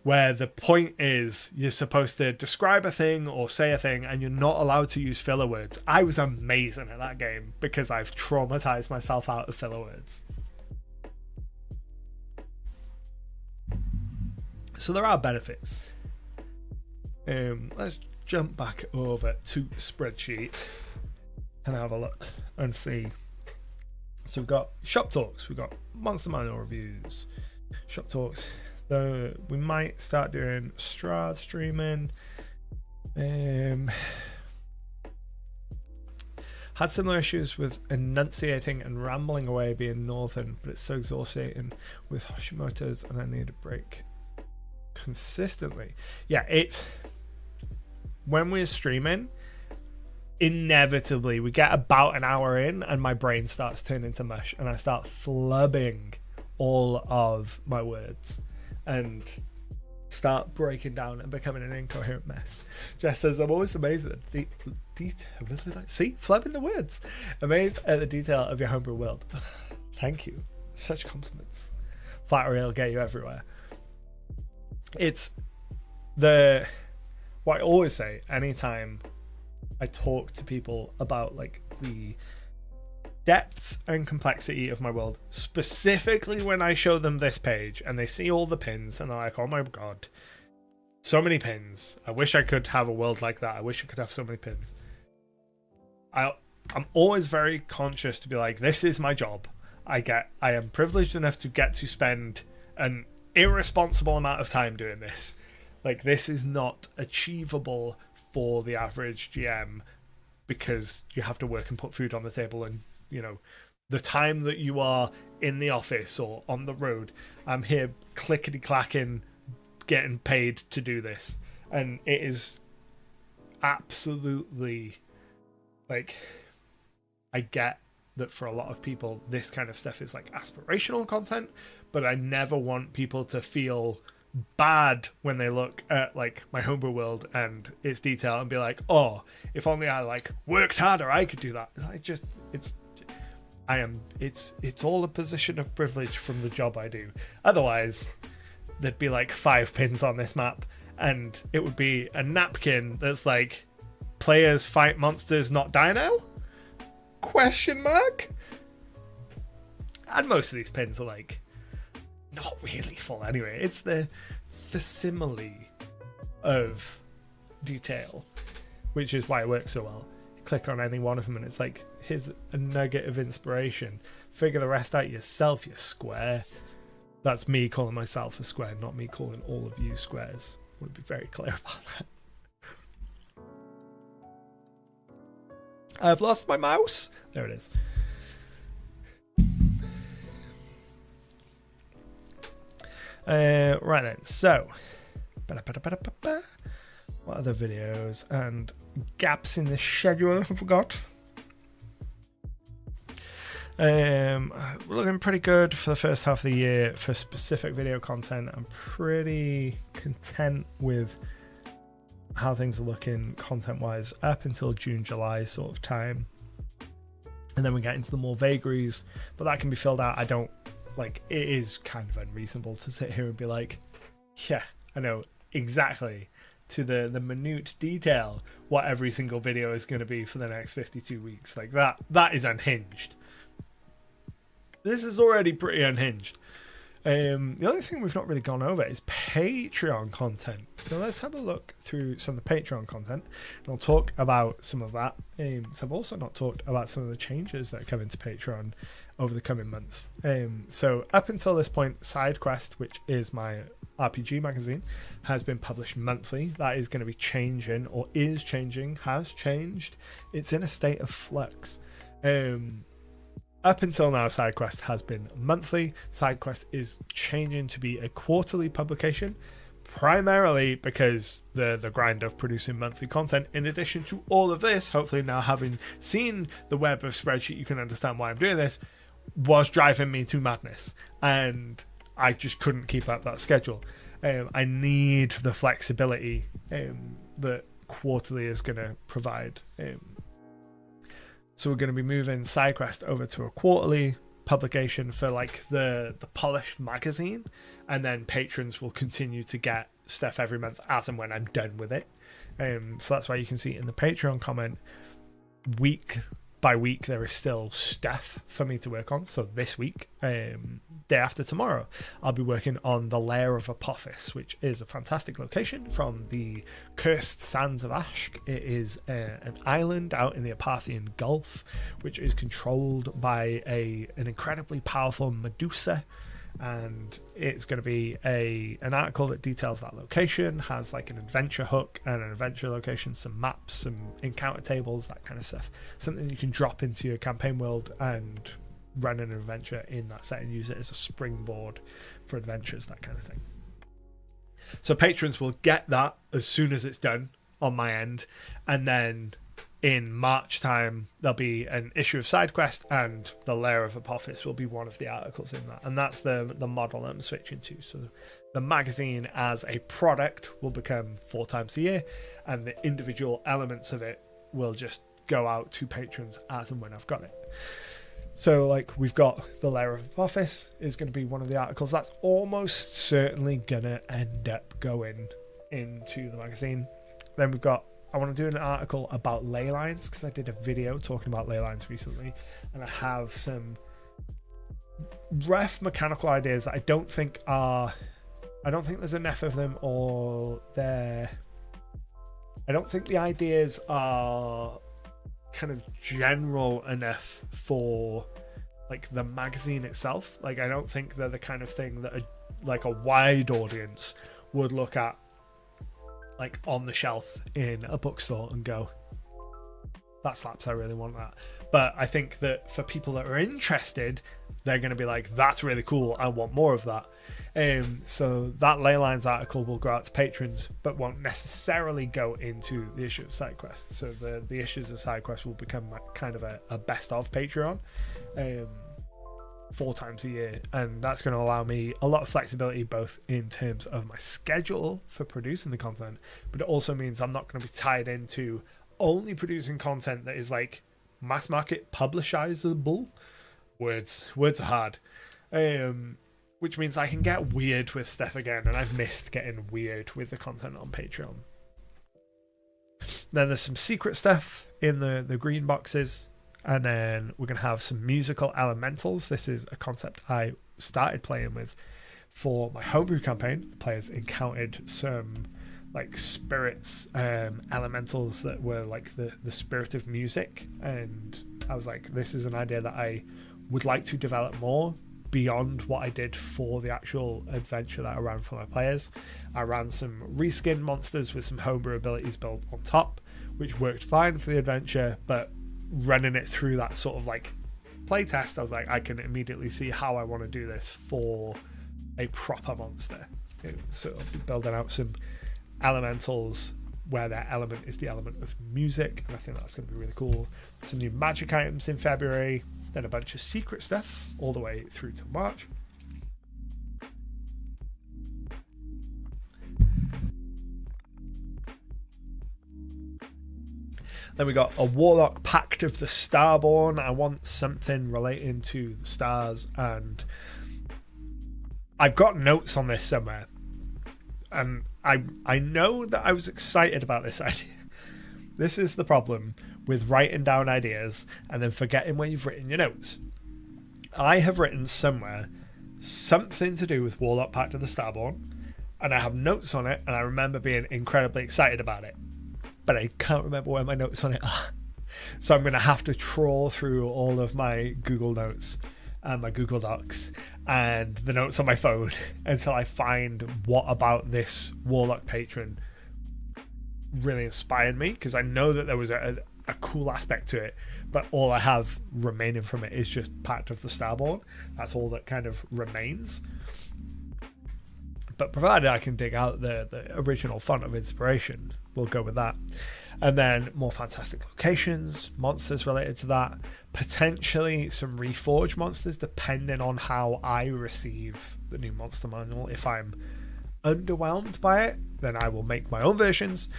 where the point is you're supposed to describe a thing or say a thing, and you're not allowed to use filler words. I was amazing at that game because I've traumatized myself out of filler words. So there are benefits. Let's jump back over to spreadsheet and have a look and see. So we've got shop talks, we've got monster manual reviews, shop talks. Though we might start doing Strahd streaming. Had similar issues with enunciating and rambling away being northern, but it's so exhausting with Hashimoto's, and I need a break consistently. Yeah, when we're streaming, inevitably we get about an hour in and my brain starts turning to mush and I start flubbing all of my words and start breaking down and becoming an incoherent mess. Jess says, I'm always amazed at the detail. See, flubbing the words. Amazed at the detail of your homebrew world. Thank you. Such compliments. Flattery will get you everywhere. It's what I always say anytime I talk to people about like the depth and complexity of my world, specifically when I show them this page and they see all the pins and they're like, oh my god, so many pins. I wish I could have a world like that. I wish I could have so many pins. I'm always very conscious to be like, this is my job. I am privileged enough to get to spend an irresponsible amount of time doing this. Like, this is not achievable for the average GM because you have to work and put food on the table, and you know, the time that you are in the office or on the road, I'm here clickety clacking, getting paid to do this. And it is absolutely, like, I get that for a lot of people this kind of stuff is like aspirational content, but I never want people to feel bad when they look at like my homebrew world and its detail and be like, oh, if only I like worked harder I could do that. It's all a position of privilege from the job I do. Otherwise there'd be like 5 pins on this map and it would be a napkin that's like, players fight monsters, not dino? ? And most of these pins are like not really full anyway. It's the simile of detail, which is why it works so well. You click on any one of them and it's like, here's a nugget of inspiration. Figure the rest out yourself, you square. That's me calling myself a square, not me calling all of you squares. I want to be very clear about that. I've lost my mouse. There it is. Right then, so what other videos and gaps in the schedule have we got? We're looking pretty good for the first half of the year for specific video content. I'm pretty content with how things are looking content wise up until June, July sort of time, and then we get into the more vagaries, but that can be filled out. I don't like, it is kind of unreasonable to sit here and be like, yeah, I know exactly to the minute detail what every single video is going to be for the next 52 weeks. Like that is unhinged. This is already pretty unhinged. The only thing we've not really gone over is Patreon content. So let's have a look through some of the Patreon content, and I'll talk about some of that. So I've also not talked about some of the changes that are coming to Patreon over the coming months. So up until this point, SIDEQUEST, which is my RPG magazine, has been published monthly. That is going to be changing, or is changing, has changed. It's in a state of flux. Up until now, SIDEQUEST has been monthly. SIDEQUEST is changing to be a quarterly publication, primarily because the grind of producing monthly content. In addition to all of this, hopefully now having seen the web of spreadsheet, you can understand why I'm doing this, was driving me to madness. And I just couldn't keep up that schedule. I need the flexibility that quarterly is going to provide. So we're going to be moving SIDEQUEST over to a quarterly publication for like the polished magazine, and then patrons will continue to get stuff every month as and when I'm done with it. So that's why you can see in the Patreon comment, week by week there is still stuff for me to work on. So this week, day after tomorrow, I'll be working on the Lair of Apophis, which is a fantastic location from the Cursed Sands of Ashk. It is an island out in the Apathian Gulf, which is controlled by an incredibly powerful Medusa, and it's going to be an article that details that location, has like an adventure hook and an adventure location, some maps, some encounter tables, that kind of stuff. Something you can drop into your campaign world and run an adventure in that setting, use it as a springboard for adventures, that kind of thing. So patrons will get that as soon as it's done on my end, and then in March time there'll be an issue of SIDEQUEST, and the Lair of Apophis will be one of the articles in that, and that's the model I'm switching to. So the magazine as a product will become 4 times a year, and the individual elements of it will just go out to patrons as and when I've got it. So like we've got the Lair of Apophis is going to be one of the articles that's almost certainly gonna end up going into the magazine. Then we've got I want to do an article about ley lines, because I did a video talking about ley lines recently, and I have some ref mechanical ideas that I don't think there's enough of them, or I don't think the ideas are kind of general enough for like the magazine itself. Like, I don't think they're the kind of thing that a wide audience would look at like on the shelf in a bookstore and go, that slaps, I really want that. But I think that for people that are interested, they're going to be like, that's really cool, I want more of that. So that Leylines article will go out to patrons, but won't necessarily go into the issue of SideQuest. So the issues of SideQuest will become kind of a best of Patreon 4 times a year, and that's going to allow me a lot of flexibility, both in terms of my schedule for producing the content, but it also means I'm not going to be tied into only producing content that is like mass market publishizable. Words are hard. Which means I can get weird with stuff again, and I've missed getting weird with the content on Patreon. Then there's some secret stuff in the green boxes, and then we're going to have some musical elementals. This is a concept I started playing with for my homebrew campaign. The players encountered some like spirits, elementals that were like the spirit of music, and I was like, this is an idea that I would like to develop more beyond what I did for the actual adventure that I ran for my players. I ran some reskin monsters with some homebrew abilities built on top, which worked fine for the adventure, but running it through that sort of like playtest, I was like, I can immediately see how I want to do this for a proper monster. So I'll be building out some elementals where their element is the element of music, and I think that's going to be really cool. Some new magic items in February, then a bunch of secret stuff all the way through to March. Then we got a Warlock Pact of the Starborn. I want something relating to the stars, and I've got notes on this somewhere, and I know that I was excited about this idea. This is the problem with writing down ideas and then forgetting where you've written your notes. I have written somewhere something to do with Warlock Pact of the Starborn, and I have notes on it, and I remember being incredibly excited about it, but I can't remember where my notes on it are. So I'm going to have to trawl through all of my Google Notes and my Google Docs and the notes on my phone until I find what about this Warlock patron really inspired me, because I know that there was a cool aspect to it, but all I have remaining from it is just Pact of the Starborn. That's all that kind of remains. But provided I can dig out the original font of inspiration, we'll go with that. And then more fantastic locations, monsters related to that, potentially some Reforged monsters depending on how I receive the new monster manual. If I'm underwhelmed by it, then I will make my own versions.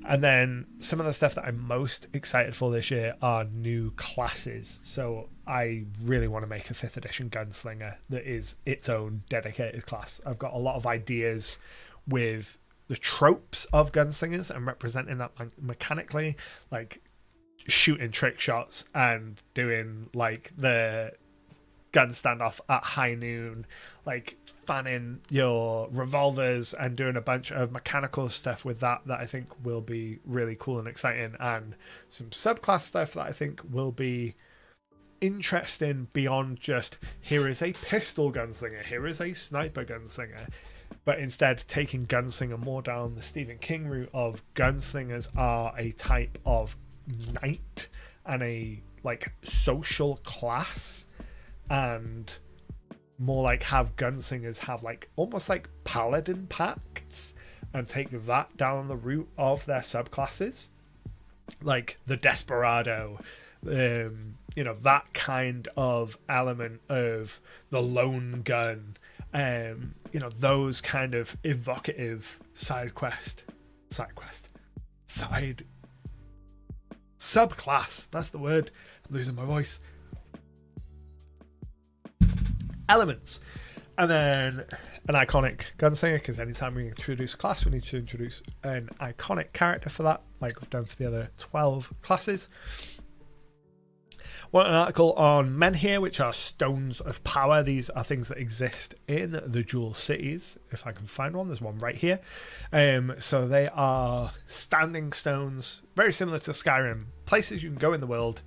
And then some of the stuff that I'm most excited for this year are new classes. So I really want to make a 5th edition gunslinger that is its own dedicated class. I've got a lot of ideas with the tropes of gunslingers and representing that mechanically, like shooting trick shots and doing like the gun standoff at high noon, like fanning your revolvers and doing a bunch of mechanical stuff with that I think will be really cool and exciting, and some subclass stuff that I think will be interesting beyond just here is a pistol gunslinger, here is a sniper gunslinger, but instead taking gunslinger more down the Stephen King route of gunslingers are a type of knight and a like social class, and more like have gunslingers have like almost like paladin pacts and take that down the route of their subclasses, like the desperado, that kind of element of the lone gun, those kind side subclass, that's the word, I'm losing my voice, elements. And then an iconic gunslinger, because anytime we introduce a class, we need to introduce an iconic character for that, like we've done for the other 12 classes. Want an article on menhir, which are stones of power. These are things that exist in the Jewel Cities. If I can find one, there's one right here. So they are standing stones, very similar to Skyrim. Places you can go in the world,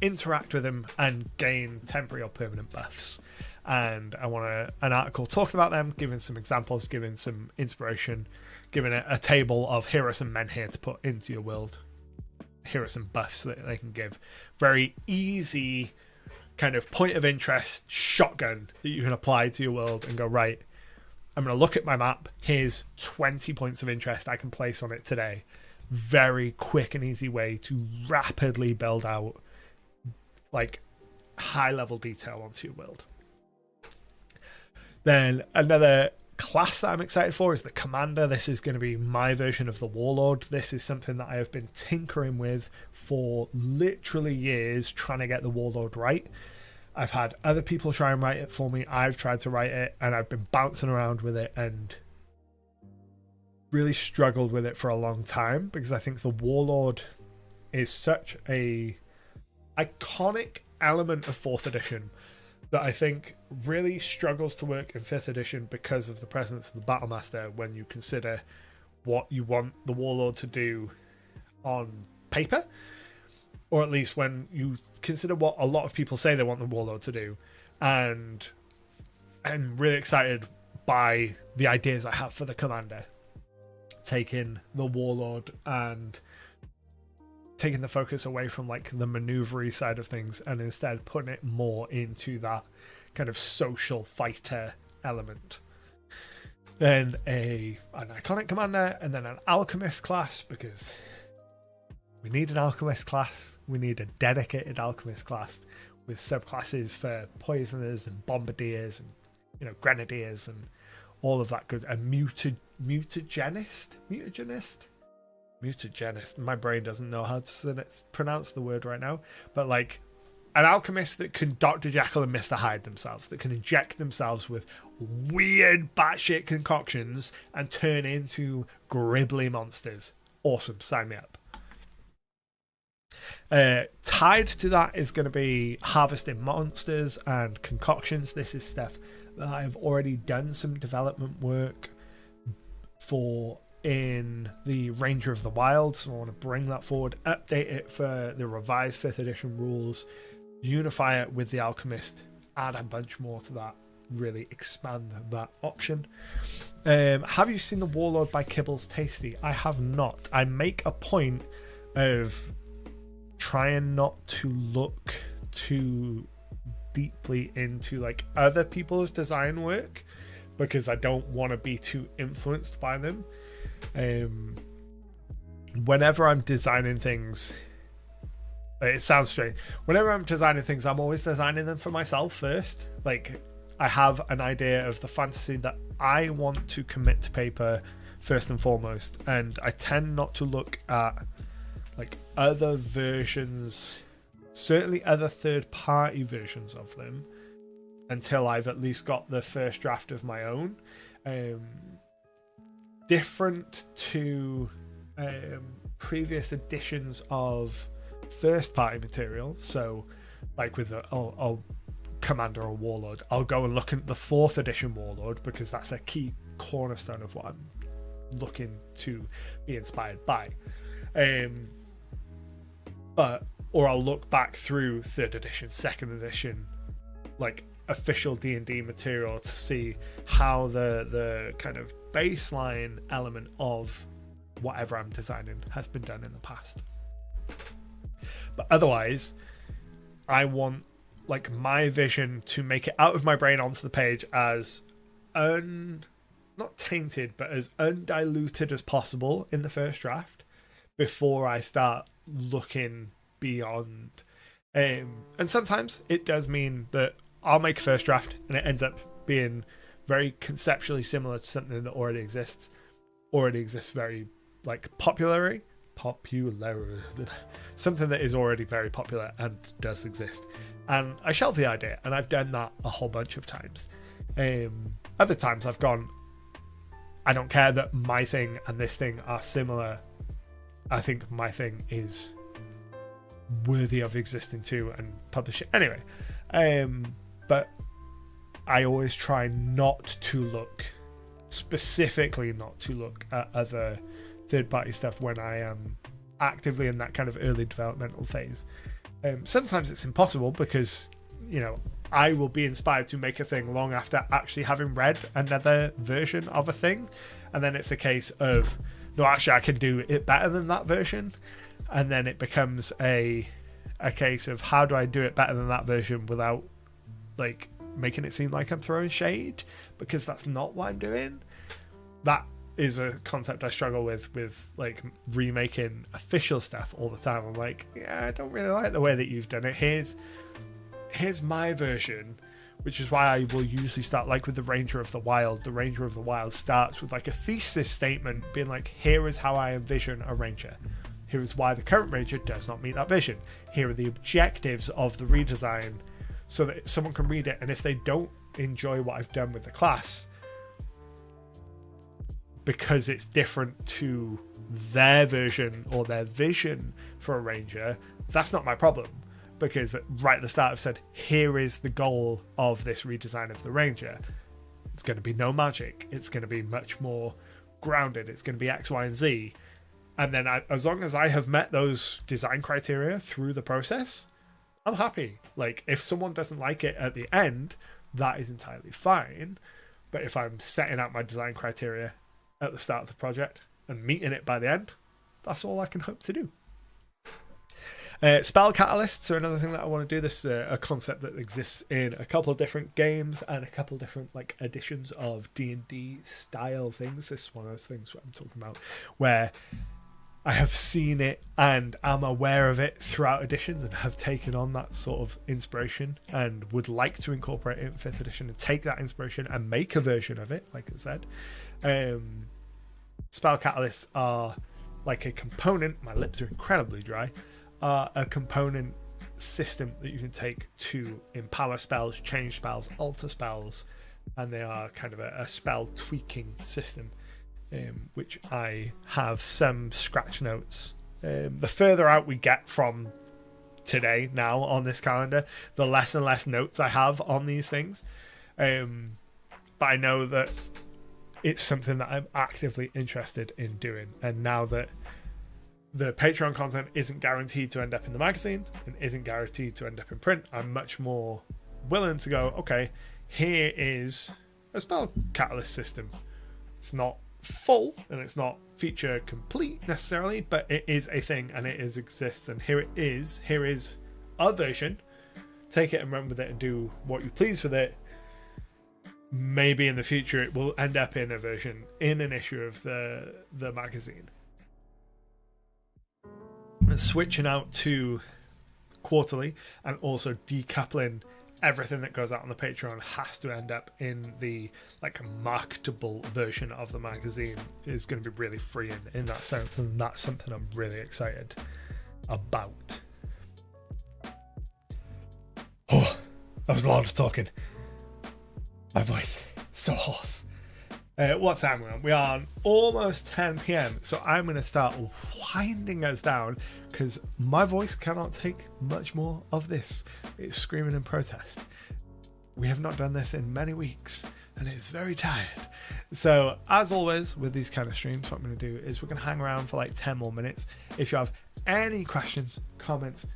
interact with them, and gain temporary or permanent buffs. And I want an article talking about them, giving some examples, giving some inspiration, giving a table of here are some menhir to put into your world. Here are some buffs that they can give. Very easy kind of point of interest shotgun that you can apply to your world and go, right, I'm going to look at my map. Here's 20 points of interest I can place on it today. Very quick and easy way to rapidly build out like high level detail onto your world. Then another class that I'm excited for is the Commander. This is going to be my version of the Warlord. This is something that I have been tinkering with for literally years, trying to get the Warlord right. I've had other people try and write it for me. I've tried to write it, and I've been bouncing around with it and really struggled with it for a long time, because I think the Warlord is such a iconic element of 4th edition that I think really struggles to work in 5th edition because of the presence of the Battlemaster when you consider what you want the Warlord to do on paper, or at least when you consider what a lot of people say they want the Warlord to do. And I'm really excited by the ideas I have for the Commander, taking the Warlord and taking the focus away from like the maneuvery side of things and instead putting it more into that kind of social fighter element. Then an iconic commander, and then an alchemist class, because we need an alchemist class. We need a dedicated alchemist class with subclasses for poisoners and bombardiers and, you know, grenadiers and all of that good. A mutagenist. My brain doesn't know how to pronounce the word right now, but like an alchemist that can Dr. Jekyll and Mr. Hyde themselves, that can inject themselves with weird batshit concoctions and turn into gribbly monsters. Awesome, sign me up. Tied to that is going to be harvesting monsters and concoctions. This is stuff that I've already done some development work for in the Ranger of the Wild, so I want to bring that forward, update it for the revised 5th edition rules, unify it with the Alchemist, add a bunch more to that, really expand that option. Have you seen the Warlord by Kibbles Tasty? I have not. I make a point of trying not to look too deeply into like other people's design work, because I don't want to be too influenced by them. Whenever I'm designing things, it sounds strange. Whenever I'm designing things, I'm always designing them for myself first. Like, I have an idea of the fantasy that I want to commit to paper first and foremost, and I tend not to look at like other versions, certainly other third-party versions of them, until I've at least got the first draft of my own. Different to previous editions of first-party material, so like with a Commander or Warlord, I'll go and look at the 4th edition Warlord, because that's a key cornerstone of what I'm looking to be inspired by. Or I'll look back through 3rd edition, 2nd edition, like official D&D material to see how the kind of baseline element of whatever I'm designing has been done in the past. But otherwise, I want like my vision to make it out of my brain onto the page as not tainted, but as undiluted as possible in the first draft before I start looking beyond. And sometimes it does mean that I'll make a first draft and it ends up being very conceptually similar to something that already exists very like popular, something that is already very popular and does exist, and I shelve the idea, and I've done that a whole bunch of times. Other times I've gone, I don't care that my thing and this thing are similar. I think my thing is worthy of existing too, and publish it anyway. But I always try not to look at other third-party stuff when I am actively in that kind of early developmental phase. Sometimes it's impossible because, you know, I will be inspired to make a thing long after actually having read another version of a thing, and then it's a case of, no, actually I can do it better than that version, and then it becomes a case of, how do I do it better than that version without like making it seem like I'm throwing shade, because that's not what I'm doing. That is a concept I struggle with like remaking official stuff all the time. I'm like, yeah, I don't really like the way that you've done it. Here's my version, which is why I will usually start like with the Ranger of the Wild. The Ranger of the Wild starts with like a thesis statement being like, here is how I envision a Ranger. Here is why the current Ranger does not meet that vision. Here are the objectives of the redesign, so that someone can read it, and if they don't enjoy what I've done with the class because it's different to their version or their vision for a Ranger, that's not my problem, because right at the start I've said, here is the goal of this redesign of the Ranger. It's going to be no magic, it's going to be much more grounded, it's going to be X, Y, and Z. And then as long as I have met those design criteria through the process, I'm happy. Like, if someone doesn't like it at the end, that is entirely fine. But if I'm setting out my design criteria at the start of the project and meeting it by the end, that's all I can hope to do. Spell catalysts are another thing that I want to do. This is a concept that exists in a couple of different games and a couple of different like editions of D&D style things. This is one of those things what I'm talking about, where I have seen it and am aware of it throughout editions and have taken on that sort of inspiration and would like to incorporate it in 5th edition and take that inspiration and make a version of it, like I said. Spell catalysts are like a component, my lips are incredibly dry, a component system that you can take to empower spells, change spells, alter spells, and they are kind of a spell tweaking system. Which I have some scratch notes. The further out we get from today now on this calendar, the less and less notes I have on these things. But I know that it's something that I'm actively interested in doing. And now that the Patreon content isn't guaranteed to end up in the magazine and isn't guaranteed to end up in print, I'm much more willing to go, okay, here is a spell catalyst system. It's not full and it's not feature complete necessarily, but it is a thing and it exists, and here is a version. Take it and run with it and do what you please with it. Maybe in the future it will end up in a version in an issue of the magazine. And switching out to quarterly and also decoupling everything that goes out on the Patreon has to end up in the like marketable version of the magazine is going to be really freeing in that sense, and that's something I'm really excited about. Oh, that was a lot of talking. My voice so hoarse. What time are we on? We are on almost 10 p.m. So I'm going to start winding us down because my voice cannot take much more of this. It's screaming in protest. We have not done this in many weeks and it's very tired. So as always with these kind of streams, what I'm going to do is we're going to hang around for like 10 more minutes. If you have any questions, comments,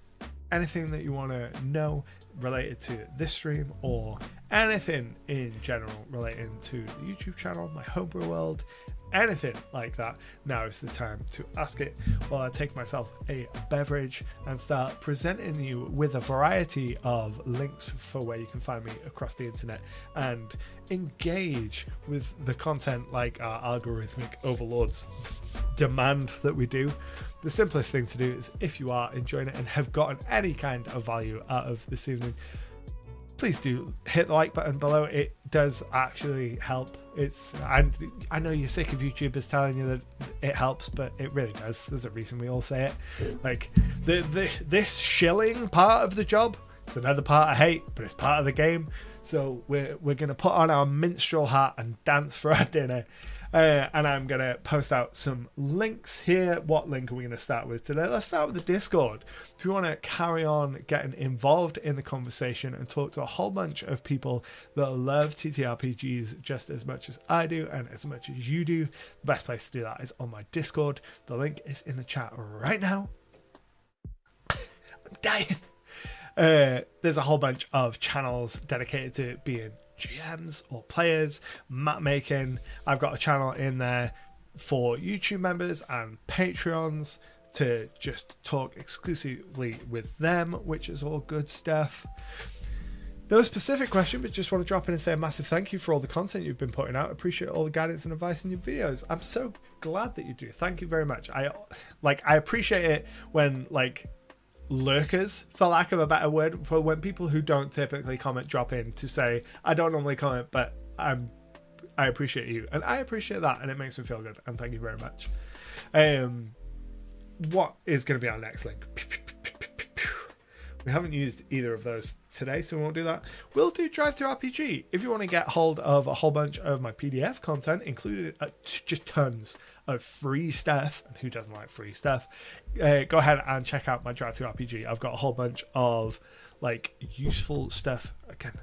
anything that you want to know related to this stream or anything in general relating to the YouTube channel, my homebrew world, anything like that, now is the time to ask it while I take myself a beverage and start presenting you with a variety of links for where you can find me across the internet and engage with the content like our algorithmic overlords demand that we do. The simplest thing to do is, if you are enjoying it and have gotten any kind of value out of this evening, please do hit the like button below. It does actually help. I know you're sick of YouTubers telling you that it helps, but it really does. There's a reason we all say it. Like this shilling part of the job, it's another part I hate, but it's part of the game. So we're going to put on our minstrel hat and dance for our dinner. And I'm going to post out some links here. What link are we going to start with today? Let's start with the Discord. If you want to carry on getting involved in the conversation and talk to a whole bunch of people that love TTRPGs just as much as I do and as much as you do, the best place to do that is on my Discord. The link is in the chat right now. I'm dying. There's a whole bunch of channels dedicated to being GMs or players, map making. I've got a channel in there for YouTube members and Patreons to just talk exclusively with them, which is all good stuff. No specific question, but just want to drop in and say a massive thank you for all the content you've been putting out. Appreciate all the guidance and advice in your videos. I'm so glad that you do. Thank you very much. I appreciate it when lurkers, for lack of a better word, for when people who don't typically comment drop in to say, I don't normally comment, but I appreciate you, and I appreciate that, and it makes me feel good, and thank you very much. What is going to be our next link? We haven't used either of those today, so we won't do that. We'll do DriveThruRPG. If you want to get hold of a whole bunch of my PDF content, included just tons of free stuff, and who doesn't like free stuff, go ahead and check out my DriveThruRPG. I've got a whole bunch of useful stuff. Again,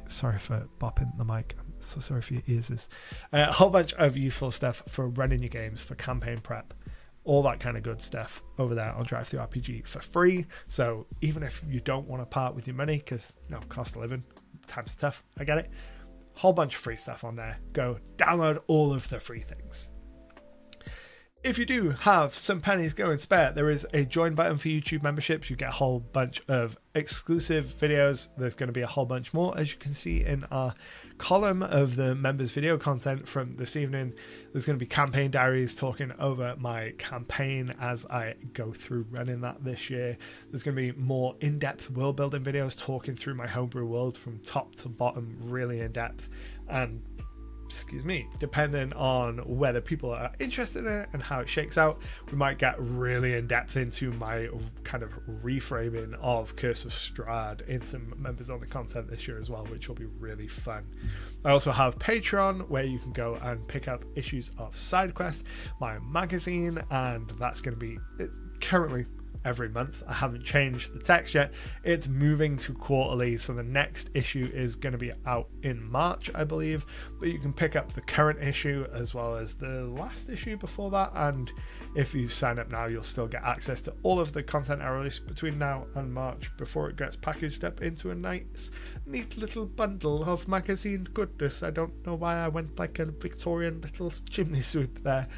sorry for bopping the mic. I'm so sorry for your ears. A whole bunch of useful stuff for running your games, for campaign prep, all that kind of good stuff over there on DriveThruRPG for free. So even if you don't want to part with your money, because cost of living, times tough, I get it. Whole bunch of free stuff on there. Go download all of the free things. If you do have some pennies going spare, there is a join button for YouTube memberships. You get a whole bunch of exclusive videos. There's going to be a whole bunch more, as you can see in our column of the members video content from this evening. There's going to be campaign diaries talking over my campaign as I go through running that this year. There's going to be more in-depth world building videos talking through my homebrew world from top to bottom, really in depth. And depending on whether people are interested in it and how it shakes out, we might get really in depth into my kind of reframing of Curse of Strahd in some members on the content this year as well, which will be really fun. I also have Patreon, where you can go and pick up issues of SIDEQUEST, my magazine, and that's going to be currently every month. I haven't changed the text yet. It's moving to quarterly, so the next issue is going to be out in March, I believe, but you can pick up the current issue as well as the last issue before that, and if you sign up now, you'll still get access to all of the content I release between now and March before it gets packaged up into a nice, neat little bundle of magazine goodness. I don't know why I went like a Victorian little chimney sweep there.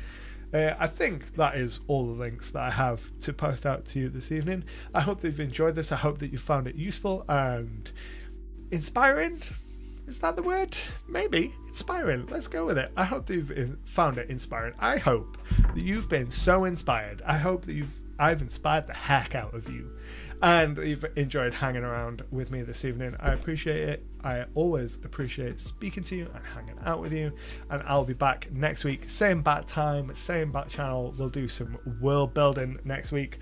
I think that is all the links that I have to post out to you this evening. I hope that you've enjoyed this. I hope that you found it useful and inspiring. Is that the word? Maybe. Inspiring. Let's go with it. I hope that you've found it inspiring. I hope that you've been so inspired. I hope that I've inspired the heck out of you, and you've enjoyed hanging around with me this evening. I appreciate it. I always appreciate speaking to you and hanging out with you, and I'll be back next week, same bat time, same bat channel. We'll do some world building next week,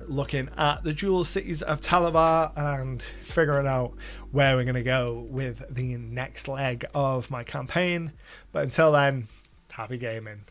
looking at the dual cities of Talavar and figuring out where we're going to go with the next leg of my campaign. But until then, happy gaming.